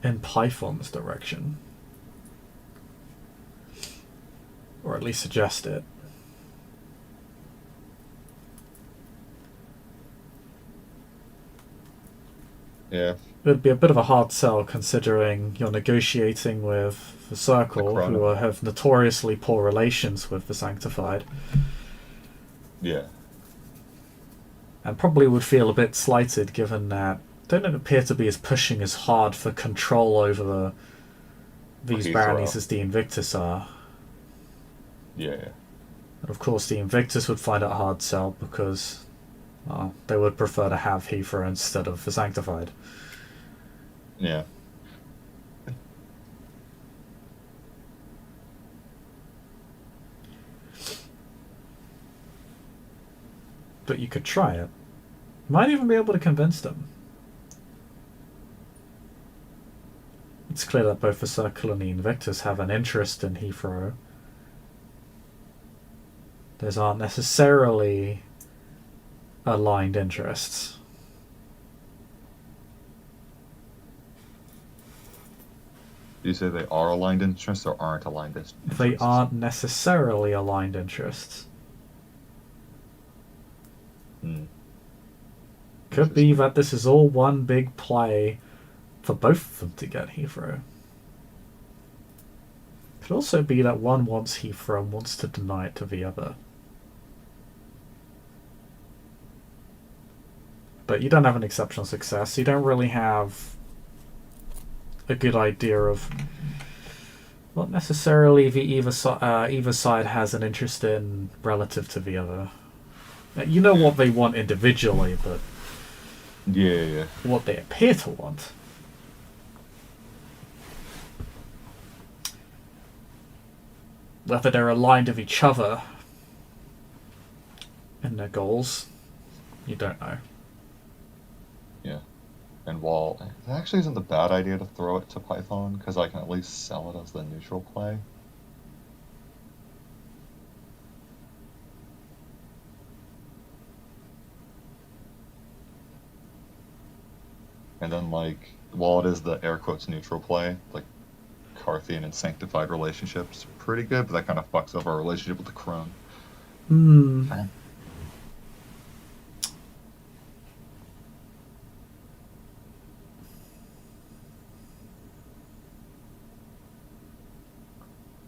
in Python's direction. Or at least suggest it. Yeah. It would be a bit of a hard sell considering you're negotiating with the Circle, who have notoriously poor relations with the Sanctified. Yeah. And probably would feel a bit slighted given that they don't appear to be as pushing as hard for control over these baronies as the Invictus are. Yeah. And of course the Invictus would find it a hard sell because they would prefer to have Heathrow instead of the Sanctified. Yeah. But you could try it. Might even be able to convince them. It's clear that both the Circle and the Invictus have an interest in Heathrow. Those aren't necessarily aligned interests. Do you say they are aligned interests or aren't aligned interests? They aren't necessarily aligned interests. Could be that this is all one big play for both of them to get Heathrow. Could also be that one wants Heathrow and wants to deny it to the other. But you don't have an exceptional success. You don't really have a good idea of what necessarily the either side has an interest in relative to the other. You know what they want individually, but yeah, what they appear to want. Whether they're aligned with each other in their goals, you don't know. Yeah. And while it actually isn't a bad idea to throw it to Python, because I can at least sell it as the neutral play. And then, like, while it is the air quotes neutral play, like, Carthian and Sanctified relationships pretty good, but that kind of fucks up our relationship with the Crone.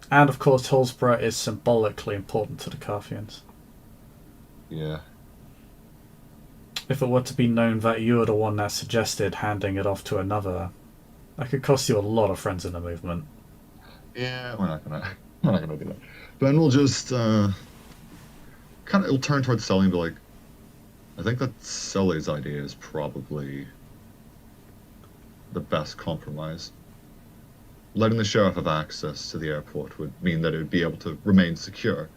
And of course, Hillsborough is symbolically important to the Carthians. Yeah. If it were to be known that you were the one that suggested handing it off to another, that could cost you a lot of friends in the movement. Yeah, we're not gonna do that. Ben will just kind of it'll turn towards selling, but like, I think that Sully's idea is probably the best compromise. Letting the sheriff have access to the airport would mean that it would be able to remain secure.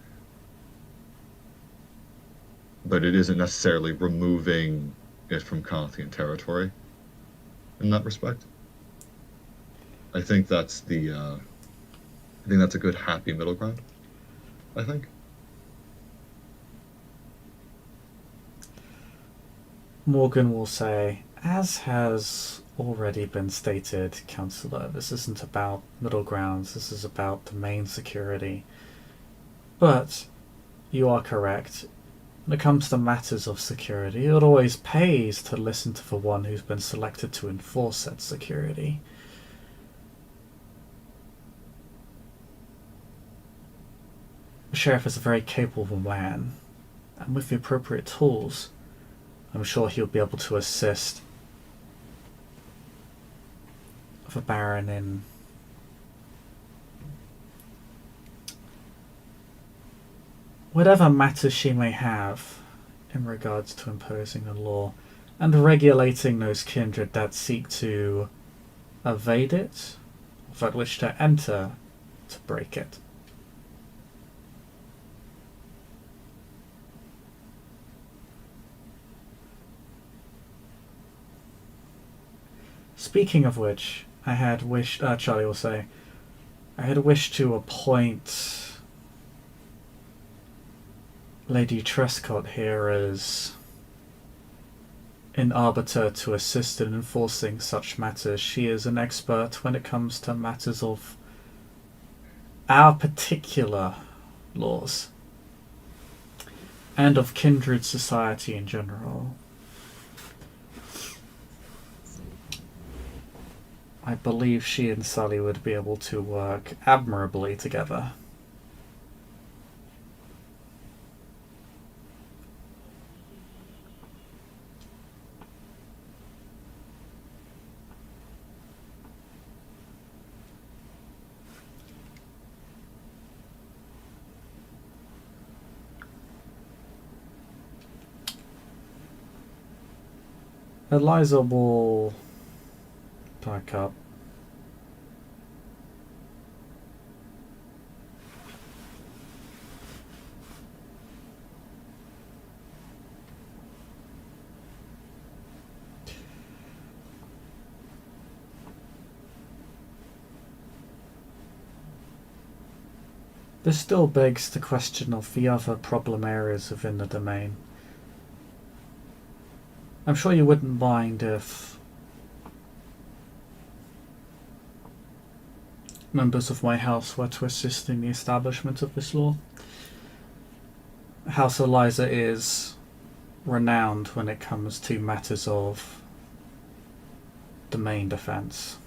But it isn't necessarily removing it from Carthian territory in that respect. I think that's a good happy middle ground. I think. Morgan will say, as has already been stated, Councillor, this isn't about middle grounds, this is about domain security. But you are correct. When it comes to matters of security, it always pays to listen to the one who's been selected to enforce said security. The sheriff is a very capable man, and with the appropriate tools, I'm sure he'll be able to assist the Baron in whatever matters she may have in regards to imposing a law and regulating those kindred that seek to evade it, or that wish to enter to break it. Speaking of which, I had wished, Charlie will say, I had wished to appoint Lady Trescott here as an arbiter to assist in enforcing such matters. She is an expert when it comes to matters of our particular laws and of kindred society in general. I believe she and Sully would be able to work admirably together. Eliza will back up. This still begs the question of the other problem areas within the domain. I'm sure you wouldn't mind if members of my house were to assist in the establishment of this law. House Eliza is renowned when it comes to matters of domain defense.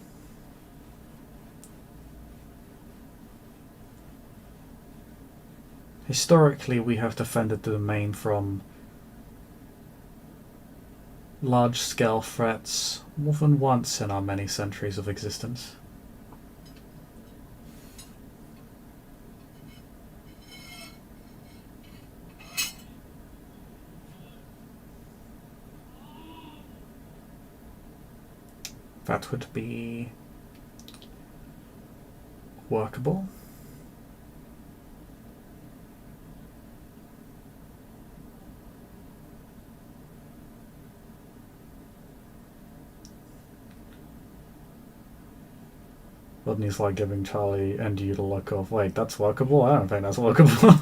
Historically, we have defended the domain from large-scale threats more than once in our many centuries of existence. That would be workable. Rodney's like giving Charlie and you the look of, wait, that's workable? I don't think that's workable.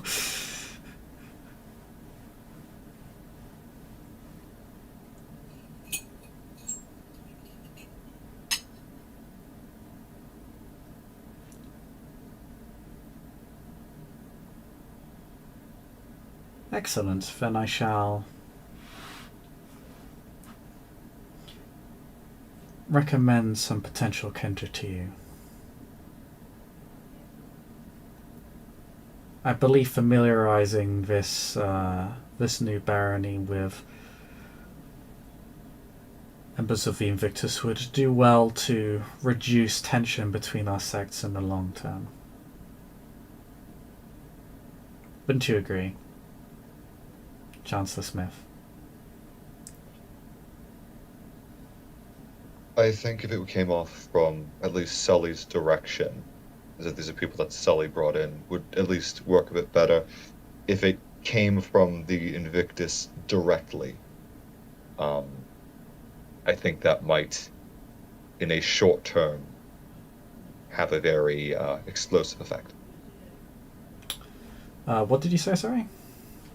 Excellent, then I shall recommend some potential kindred to you. I believe familiarizing this new barony with members of the Invictus would do well to reduce tension between our sects in the long term. Wouldn't you agree, Chancellor Smith? I think if it came off from at least Sully's direction, as if these are people that Sully brought in, would at least work a bit better. If it came from the Invictus directly, I think that might, in a short term, have a very explosive effect. What did you say, sorry?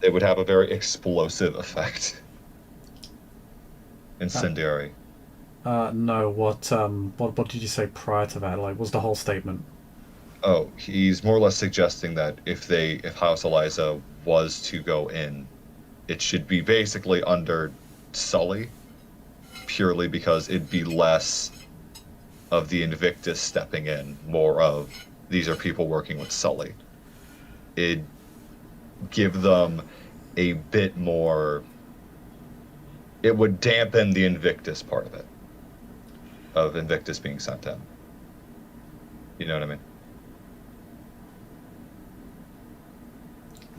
It would have a very explosive effect. Incendiary. No. What did you say prior to that? Like, was the whole statement? Oh, he's more or less suggesting that if House Eliza was to go in, it should be basically under Sully, purely because it'd be less of the Invictus stepping in, more of these are people working with Sully. It'd give them a bit more. It would dampen the Invictus part of it, of Invictus being sent in. You know what I mean?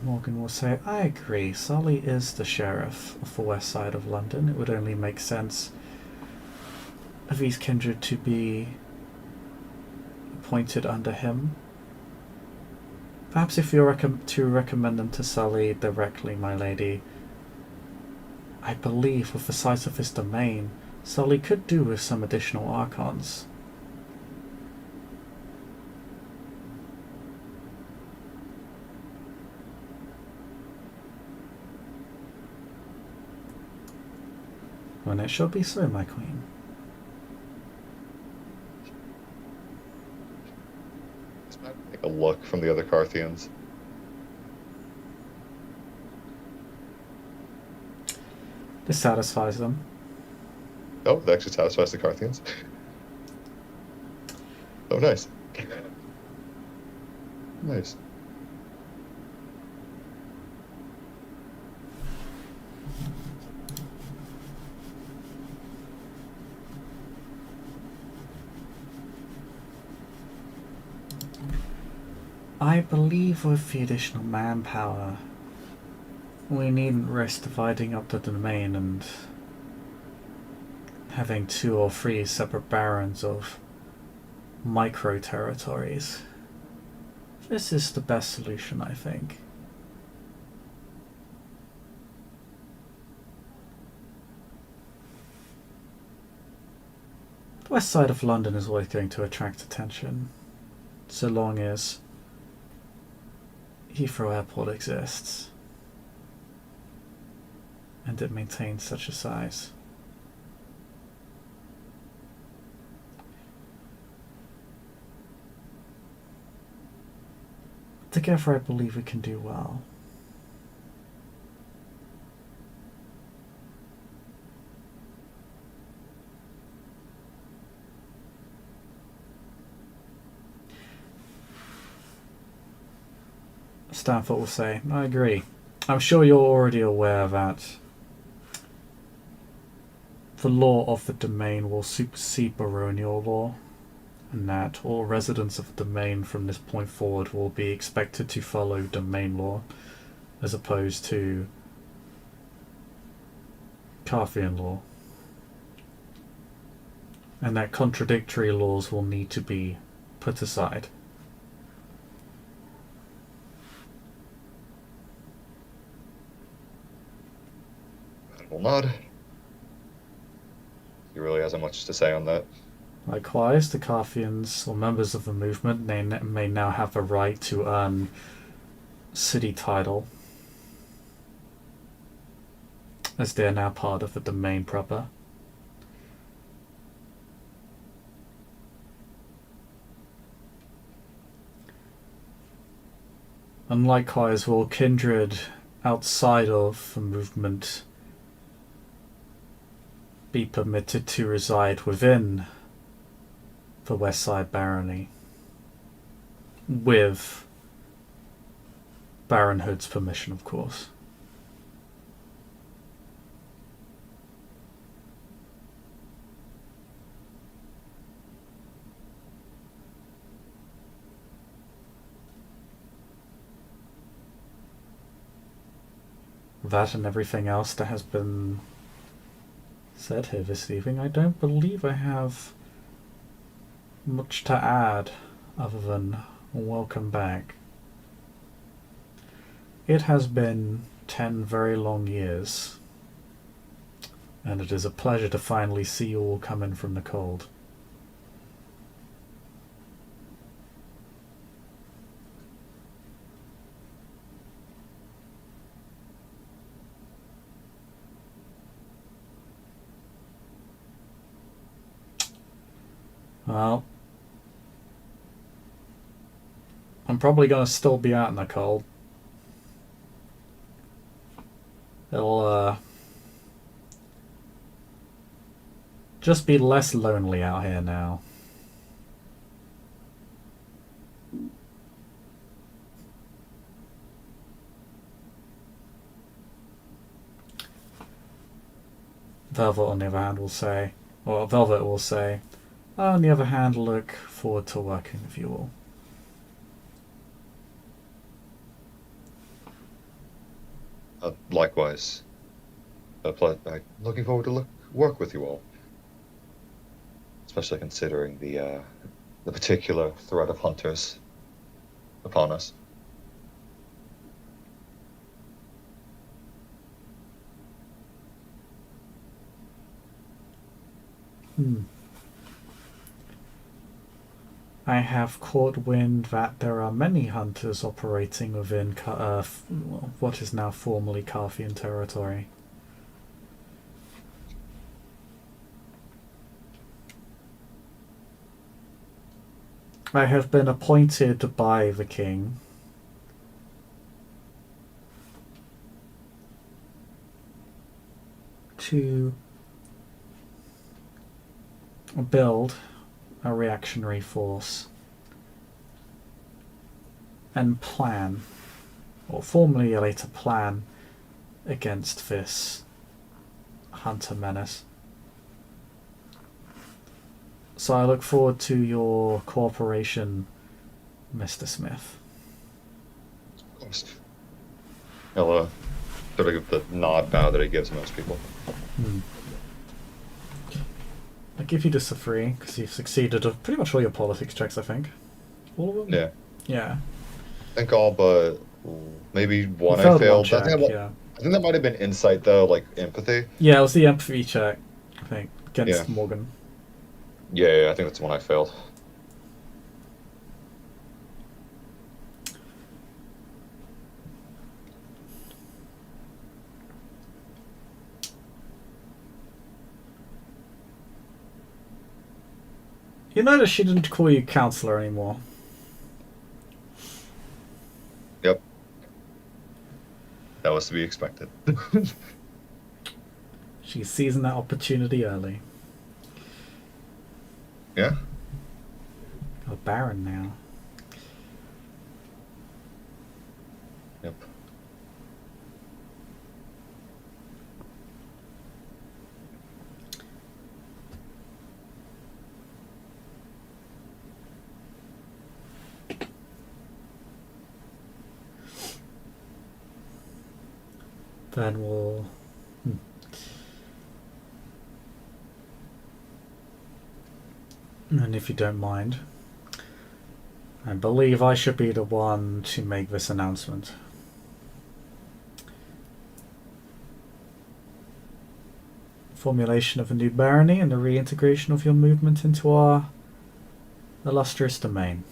Morgan will say, I agree. Sully is the sheriff of the west side of London. It would only make sense of East Kindred to be appointed under him. Perhaps if you're to recommend them to Sully directly, my lady, I believe with the size of his domain, Sully could do with some additional archons. When it shall be so, my queen. Take a look from the other Carthians. This satisfies them. Oh, that actually satisfies the Carthians. Oh, nice. Nice. I believe with the additional manpower, we needn't risk dividing up the domain and having 2 or 3 separate barons of micro territories. This is the best solution, I think. The west side of London is always going to attract attention, so long as Heathrow Airport exists and it maintains such a size. Together I believe we can do well. Stanford will say, I agree. I'm sure you're already aware that the law of the domain will supersede baronial law, and that all residents of the domain from this point forward will be expected to follow domain law as opposed to Carthian law, and that contradictory laws will need to be put aside. Will nod. He really hasn't much to say on that. Likewise, the Carthians, or members of the movement, may now have a right to earn city title, as they are now part of the domain proper. And likewise, will kindred outside of the movement be permitted to reside within the West Side Barony with Baronhood's permission, of course. That and everything else that has been said here this evening, I don't believe I have much to add other than welcome back. It has been 10 very long years, and it is a pleasure to finally see you all come in from the cold. Well, I'm probably going to still be out in the cold. It'll just be less lonely out here now. Velvet, on the other hand, will say, or Velvet will say, on the other hand, look forward to working with you all. Likewise, looking forward to work with you all, especially considering the particular threat of hunters upon us. I have caught wind that there are many hunters operating within what is now formerly Carthian territory. I have been appointed by the king to build a reactionary force and plan, or formulate a plan against this hunter menace. So I look forward to your cooperation, Mr. Smith. Of course. He'll sort of give the nod bow that he gives most people. I give you just a 3 because you've succeeded at pretty much all your politics checks, I think. All of them? Yeah. Yeah. I think all but maybe one You I failed failed. one check, I think that might have been insight though, like empathy. Yeah, it was the empathy check, I think, against Yeah. Morgan. Yeah, I think that's the one I failed. You notice she didn't call you counselor anymore. Yep. That was to be expected. She's seizing that opportunity early. Yeah. Got a Baron now. Yep. Then we'll... And if you don't mind, I believe I should be the one to make this announcement. Formulation of a new barony and the reintegration of your movement into our illustrious domain.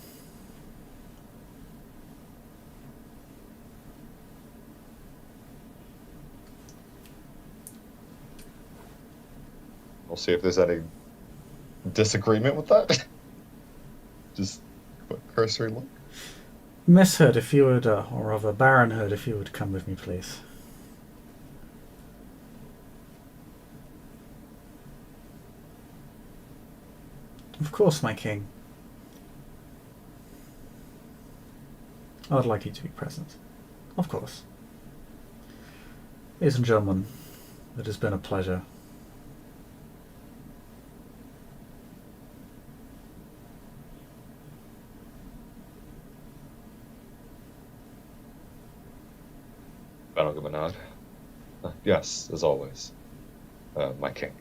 We'll see if there's any disagreement with that. Just a cursory look. Miss Hood, if you would, or rather Baron Hood, if you would come with me, please. Of course, my king. I would like you to be present. Of course. Ladies and gentlemen, it has been a pleasure. I'll give a nod. Yes, as always. My king.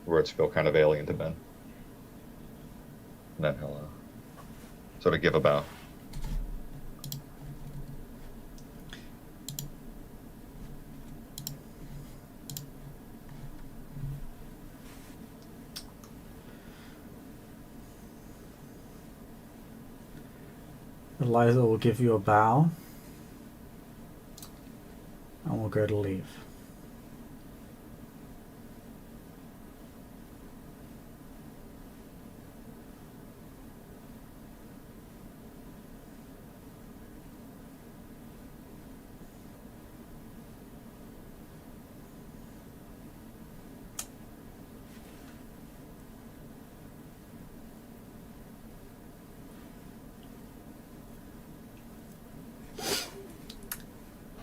Words feel kind of alien to Ben. And then he'll sort of give a bow. Eliza will give you a bow, and we'll go to leave.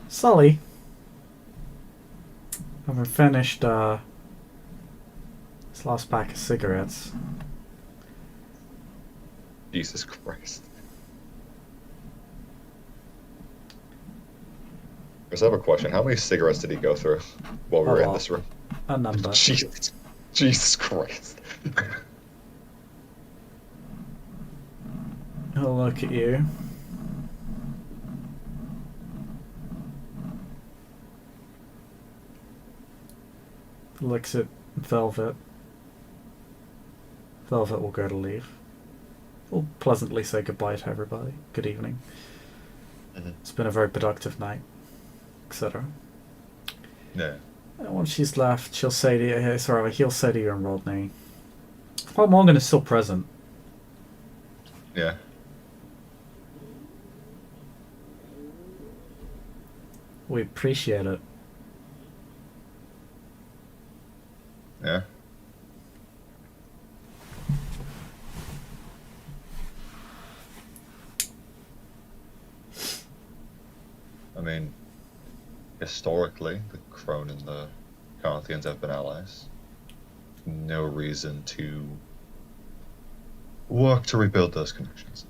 Sully, having finished this last pack of cigarettes. Jesus Christ. I have a question. How many cigarettes did he go through while we were in this room? A number. Jesus Christ. He'll look at you. Looks at Velvet. Velvet will go to leave. We'll pleasantly say goodbye to everybody. Good evening. It's been a very productive night, etc. Yeah. And once she's left, she'll say to you, sorry, he'll say to you and Rodney, "Well, Morgan is still present." Yeah. We appreciate it. Yeah. I mean, historically, the Crone and the Carthians have been allies. No reason to work to rebuild those connections.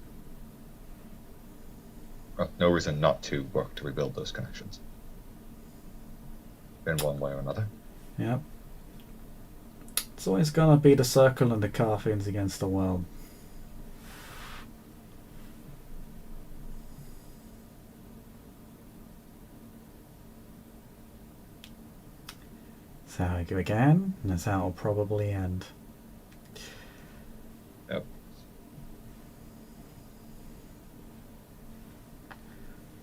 Well, no reason not to work to rebuild those connections. In one way or another. Yep. It's always gonna be the Circle and the Carthians against the world. That's how it began, and that's how it'll probably end. Yep.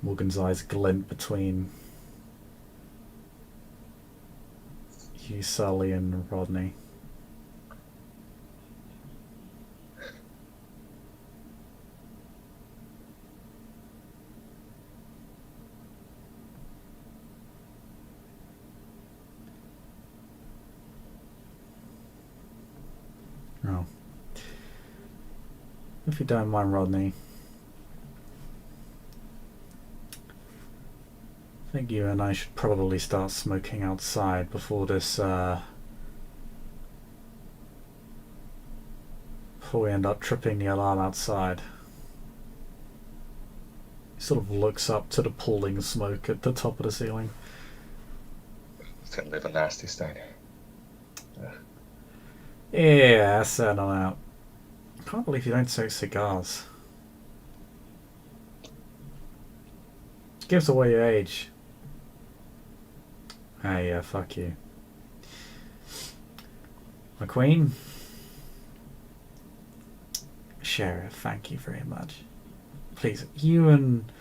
Morgan's eyes glint between you, Sully, and Rodney. Oh. If you don't mind, Rodney, I think you and I should probably start smoking outside before this, before we end up tripping the alarm outside. He sort of looks up to the pooling smoke at the top of the ceiling. It's gonna leave a nasty stain. Yeah, settle out. I can't believe you don't smoke cigars. Gives away your age. Ah, yeah, fuck you. McQueen? Sheriff, thank you very much. Please, you and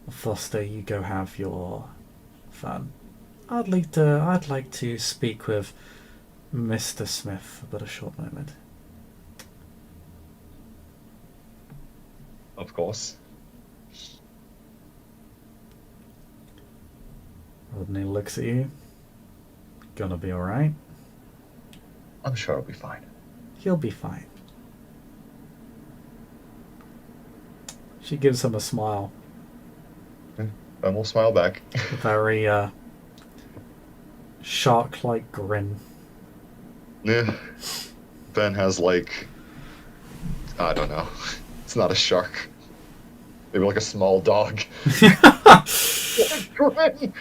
Foster, you go have your fun. I'd like to speak with Mr. Smith for but a short moment. Of course. Rodney looks at you. Gonna be alright? I'm sure I'll be fine. He'll be fine. She gives him a smile. And we'll smile back. A very, shark-like grin. Yeah. Ben has, like, I don't know. It's not a shark. Maybe like a small dog. Grin.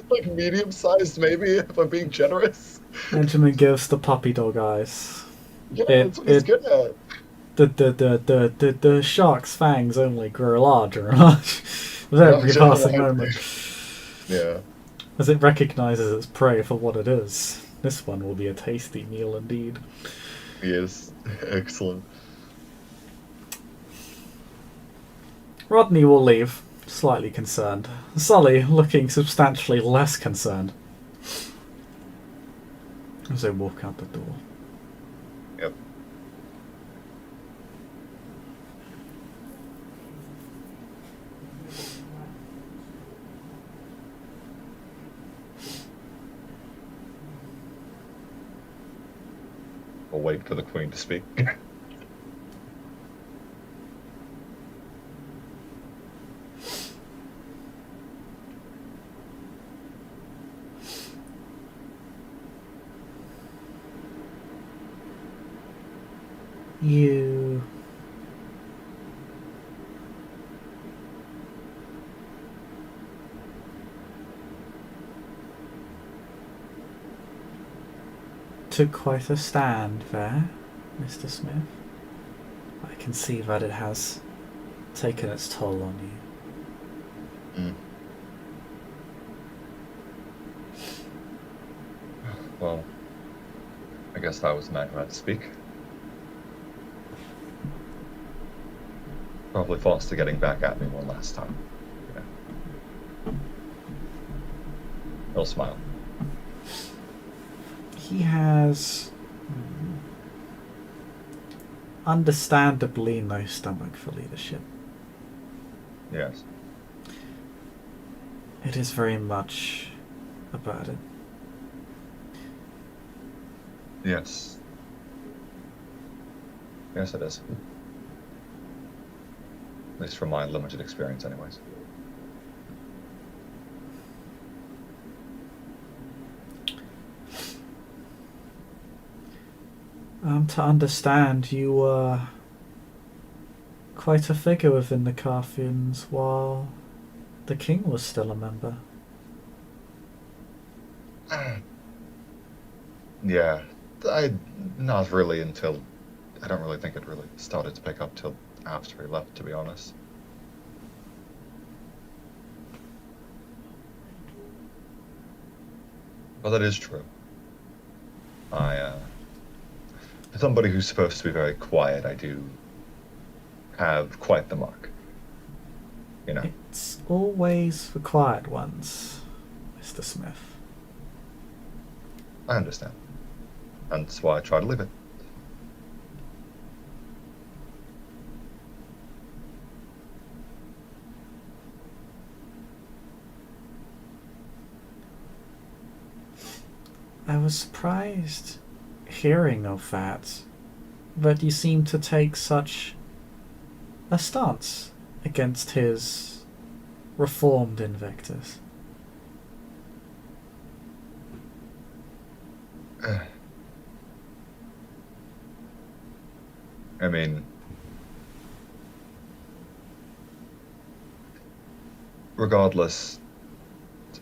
Like medium-sized, maybe, if I'm being generous. Benjamin gives the puppy dog eyes. Yeah, that's what he's good at. The shark's fangs only grow larger and larger with every passing moment. Yeah. As it recognizes its prey for what it is. This one will be a tasty meal indeed. He is. Excellent. Rodney will leave, slightly concerned. Sully looking substantially less concerned as they walk out the door. Yep. We'll wait for the Queen to speak. You took quite a stand there, Mr. Smith. I can see that it has taken its toll on you. Mm. Well, I guess that was the night I had to speak. Probably Foster getting back at me one last time. Yeah. He'll smile. He has understandably no stomach for leadership. Yes. It is very much a burden. Yes. Yes, it is. At least from my limited experience, anyways. To understand, you were quite a figure within the Carthians while the king was still a member. Yeah, not really until I don't really think it really started to pick up till after he left, to be honest. But that is true. For somebody who's supposed to be very quiet, I do have quite the mark. You know. It's always the quiet ones, Mr. Smith. I understand. And that's why I try to live it. I was surprised hearing of that you seem to take such a stance against his reformed Invictus. I mean, regardless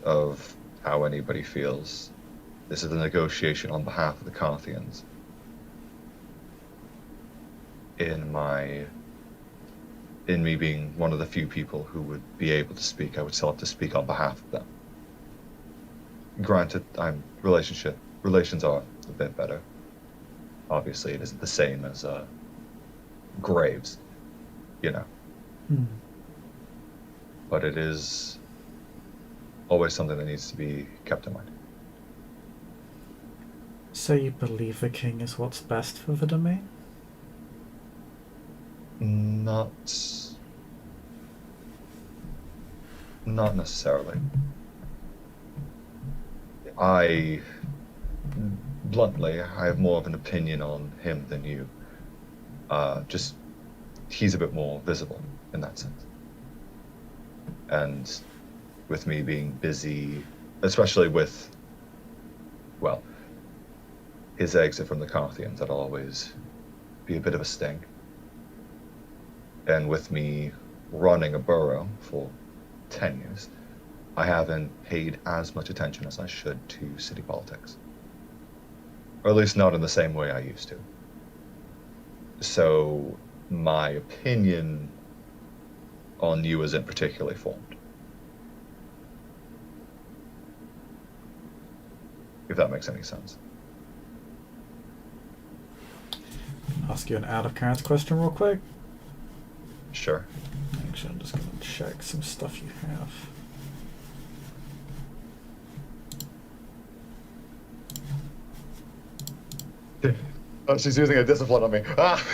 of how anybody feels, this is a negotiation on behalf of the Carthians. In me being one of the few people who would be able to speak, I would still have to speak on behalf of them. Granted, relations are a bit better. Obviously, it isn't the same as Graves, you know. But it is always something that needs to be kept in mind. So you believe the king is what's best for the domain? Not necessarily. Bluntly, I have more of an opinion on him than you. Just, he's a bit more visible in that sense. And with me being busy, especially with, well, his exit from the Carthians, that'll always be a bit of a sting. And with me running a borough for 10 years, I haven't paid as much attention as I should to city politics. Or at least not in the same way I used to. So my opinion on you isn't particularly formed. If that makes any sense. Ask you an out of character question real quick. Sure. Actually, I'm just going to check some stuff you have. Oh, she's using a discipline on me. Ah!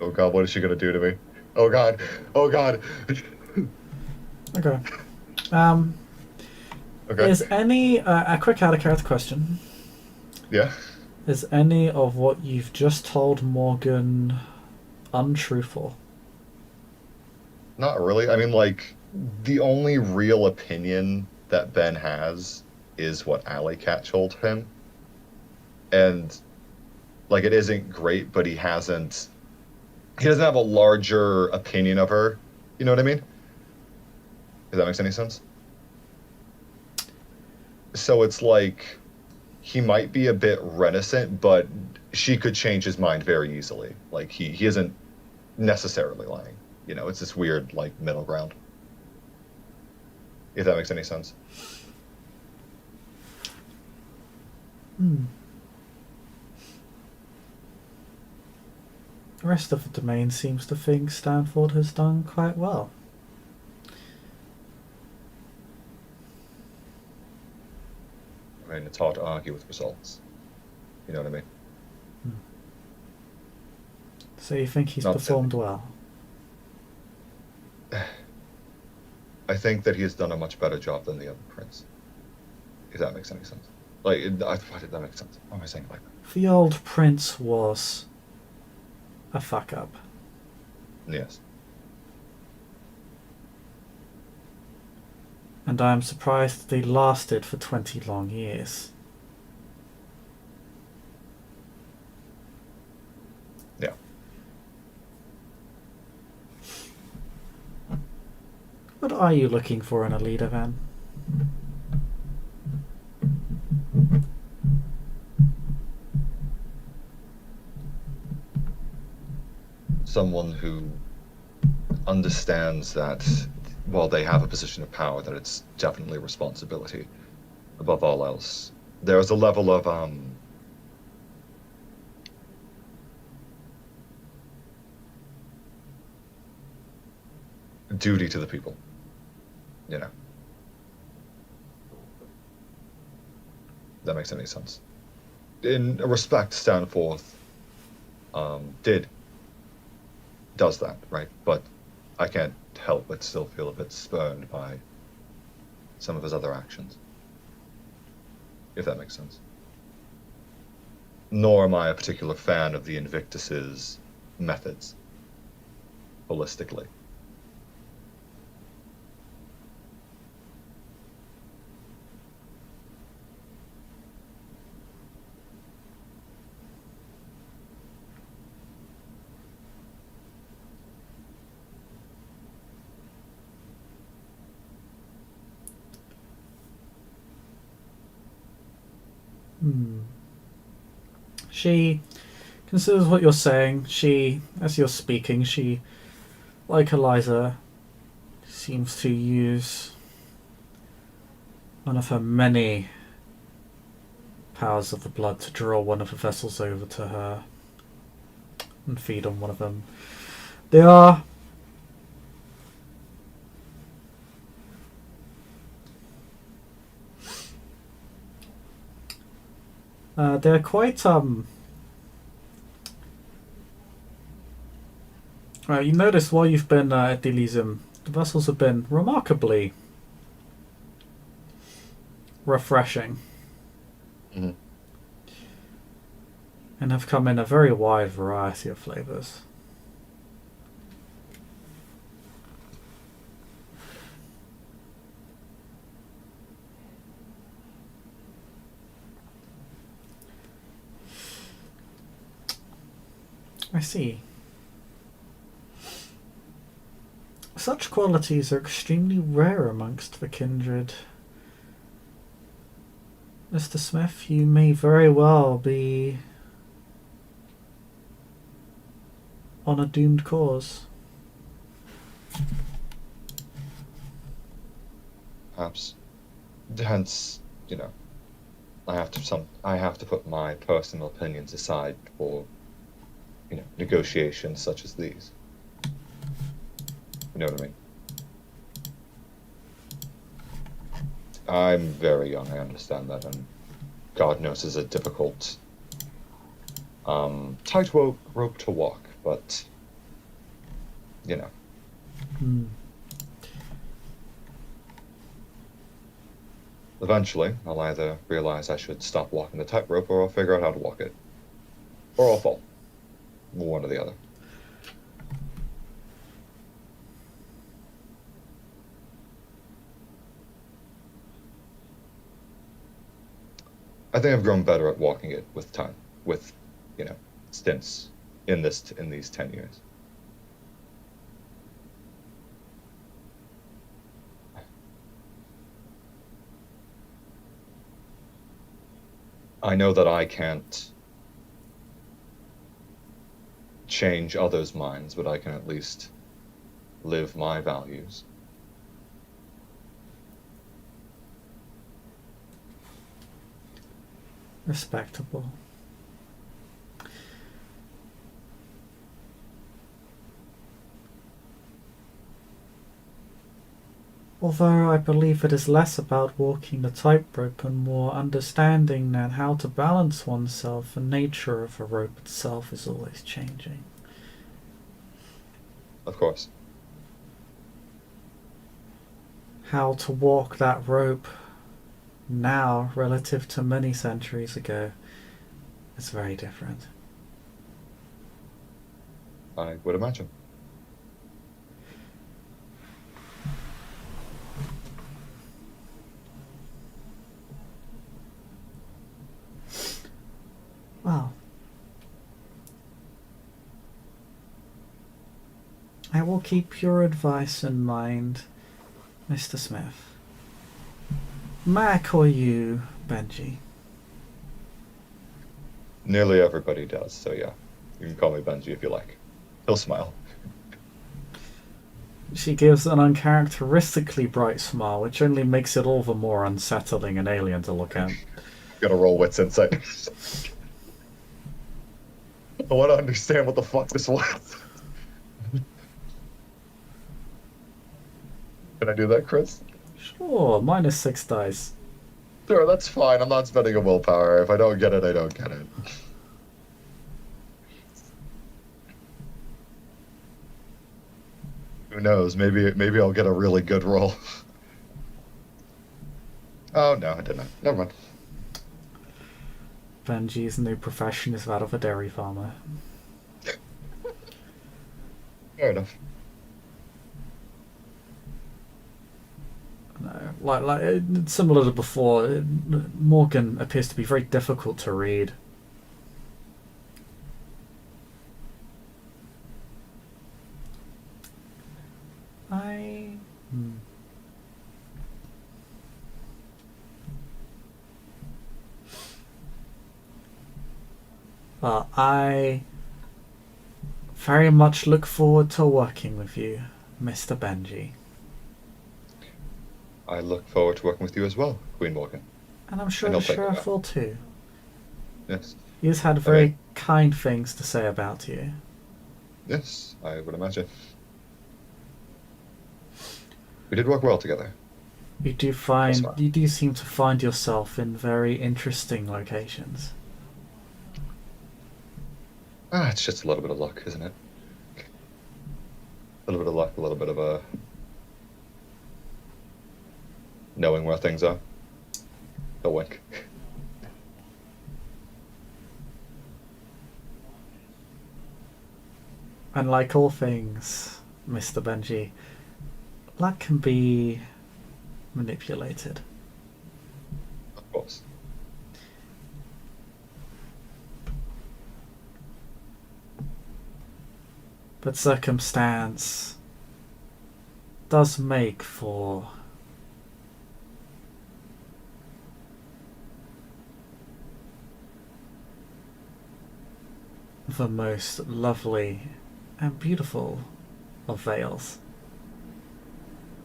Oh god, what is she gonna do to me? Oh god. Oh god. Okay. Okay. Is any a quick out of character question? Yeah. Is any of what you've just told Morgan untruthful? Not really. I mean, like, the only real opinion that Ben has is what Alley Cat told him. And, like, it isn't great, but he doesn't have a larger opinion of her. You know what I mean? If that makes any sense? So it's like, he might be a bit reticent, but she could change his mind very easily. Like, he isn't necessarily lying. You know, it's this weird, like, middle ground. If that makes any sense. The rest of the domain seems to think Stanford has done quite well. I mean, it's hard to argue with results. You know what I mean? So you think he's Not performed silly. well? I think that he has done a much better job than the other prince. If that makes any sense. Like, why did that make sense? Why am I saying it like that? The old prince was a fuck up. Yes. And I am surprised that he lasted for 20 long years. Yeah. What are you looking for in a leader, Van? Someone who understands that while they have a position of power, that it's definitely responsibility above all else. There's a level of duty to the people. You know. If that makes any sense. In respect, Stanforth does that, right? But I can't help but still feel a bit spurned by some of his other actions. If that makes sense. Nor am I a particular fan of the Invictus's methods, holistically. She considers what you're saying. She, as you're speaking, she, like Eliza, seems to use one of her many powers of the blood to draw one of the vessels over to her and feed on one of them. They are they're quite you notice while you've been at Elysium, the vessels have been remarkably refreshing. Mm-hmm. And have come in a very wide variety of flavors. I see. Such qualities are extremely rare amongst the kindred. Mr. Smith, you may very well be on a doomed cause. Perhaps. Hence, I have to put my personal opinions aside for, negotiations such as these. You know what I mean? I'm very young, I understand that, and God knows is a difficult tightrope to walk, but eventually I'll either realize I should stop walking the tightrope or I'll figure out how to walk it. Or I'll fall. One or the other. I think I've grown better at walking it with time, with, stints in these 10 years. I know that I can't change others' minds, but I can at least live my values. Respectable. Although I believe it is less about walking the tightrope and more understanding that how to balance oneself, the nature of a rope itself is always changing. Of course. How to walk that rope now relative to many centuries ago is very different. I would imagine. Well, I will keep your advice in mind, Mr. Smith. May I call you Benji? Nearly everybody does, so yeah. You can call me Benji if you like. He'll smile. She gives an uncharacteristically bright smile, which only makes it all the more unsettling and alien to look at. Gotta roll wits insight. I want to understand what the fuck this was. Can I do that, Chris? Sure, -6 dice. Sure, that's fine. I'm not spending a willpower. If I don't get it, I don't get it. Who knows? Maybe I'll get a really good roll. Oh no, I didn't. Never mind. Benji's new profession is that of a dairy farmer. Fair enough. No, like similar to before, Morgan appears to be very difficult to read. Well, I very much look forward to working with you, Mr. Benji. I look forward to working with you as well, Queen Morgan. And I'm sure the sheriff will too. Yes. He's had very kind things to say about you. Yes, I would imagine. We did work well together. You do seem to find yourself in very interesting locations. It's just a little bit of luck, isn't it? A little bit of luck, a little bit of knowing where things are. A wink. And like all things, Mr. Benji, luck can be manipulated. Of course. But circumstance does make for the most lovely and beautiful of veils.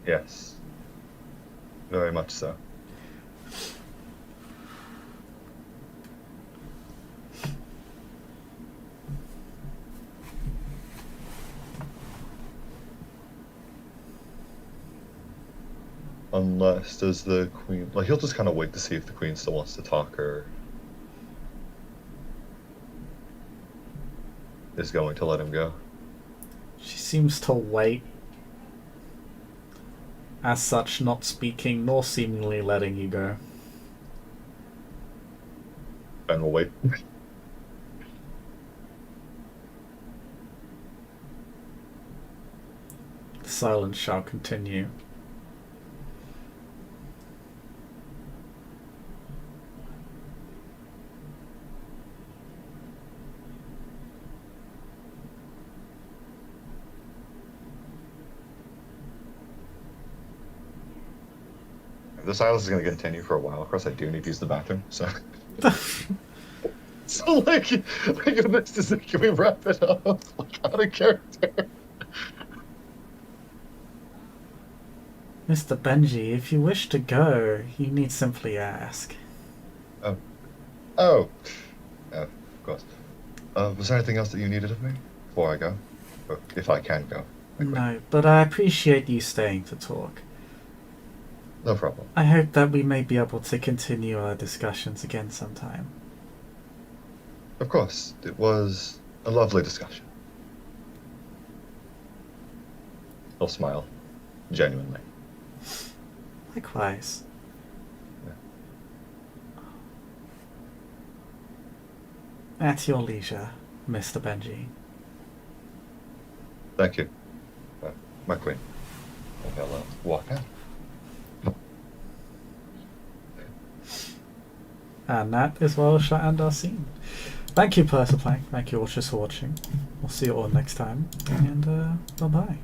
Yes. Very much so. Unless does the queen, like, he'll just kind of wait to see if the queen still wants to talk or is going to let him go. She seems to wait, as such not speaking nor seemingly letting you go. Ben will wait. The silence shall continue. The silence is going to continue for a while. Of course, I do need to use the bathroom, so. So, like this is like, can we wrap it up? Like, out of character. Mr. Benji, if you wish to go, you need simply ask. Oh, of course. Was there anything else that you needed of me before I go? Or if I can go. No, but I appreciate you staying to talk. No problem. I hope that we may be able to continue our discussions again sometime. Of course, it was a lovely discussion. He'll smile, genuinely. Likewise. Yeah. At your leisure, Mr. Benji. Thank you, my queen. And he'll walk out. And that is where we shall end our scene. Thank you, Persiplank. Thank you all just for watching. We'll see you all next time. And bye-bye.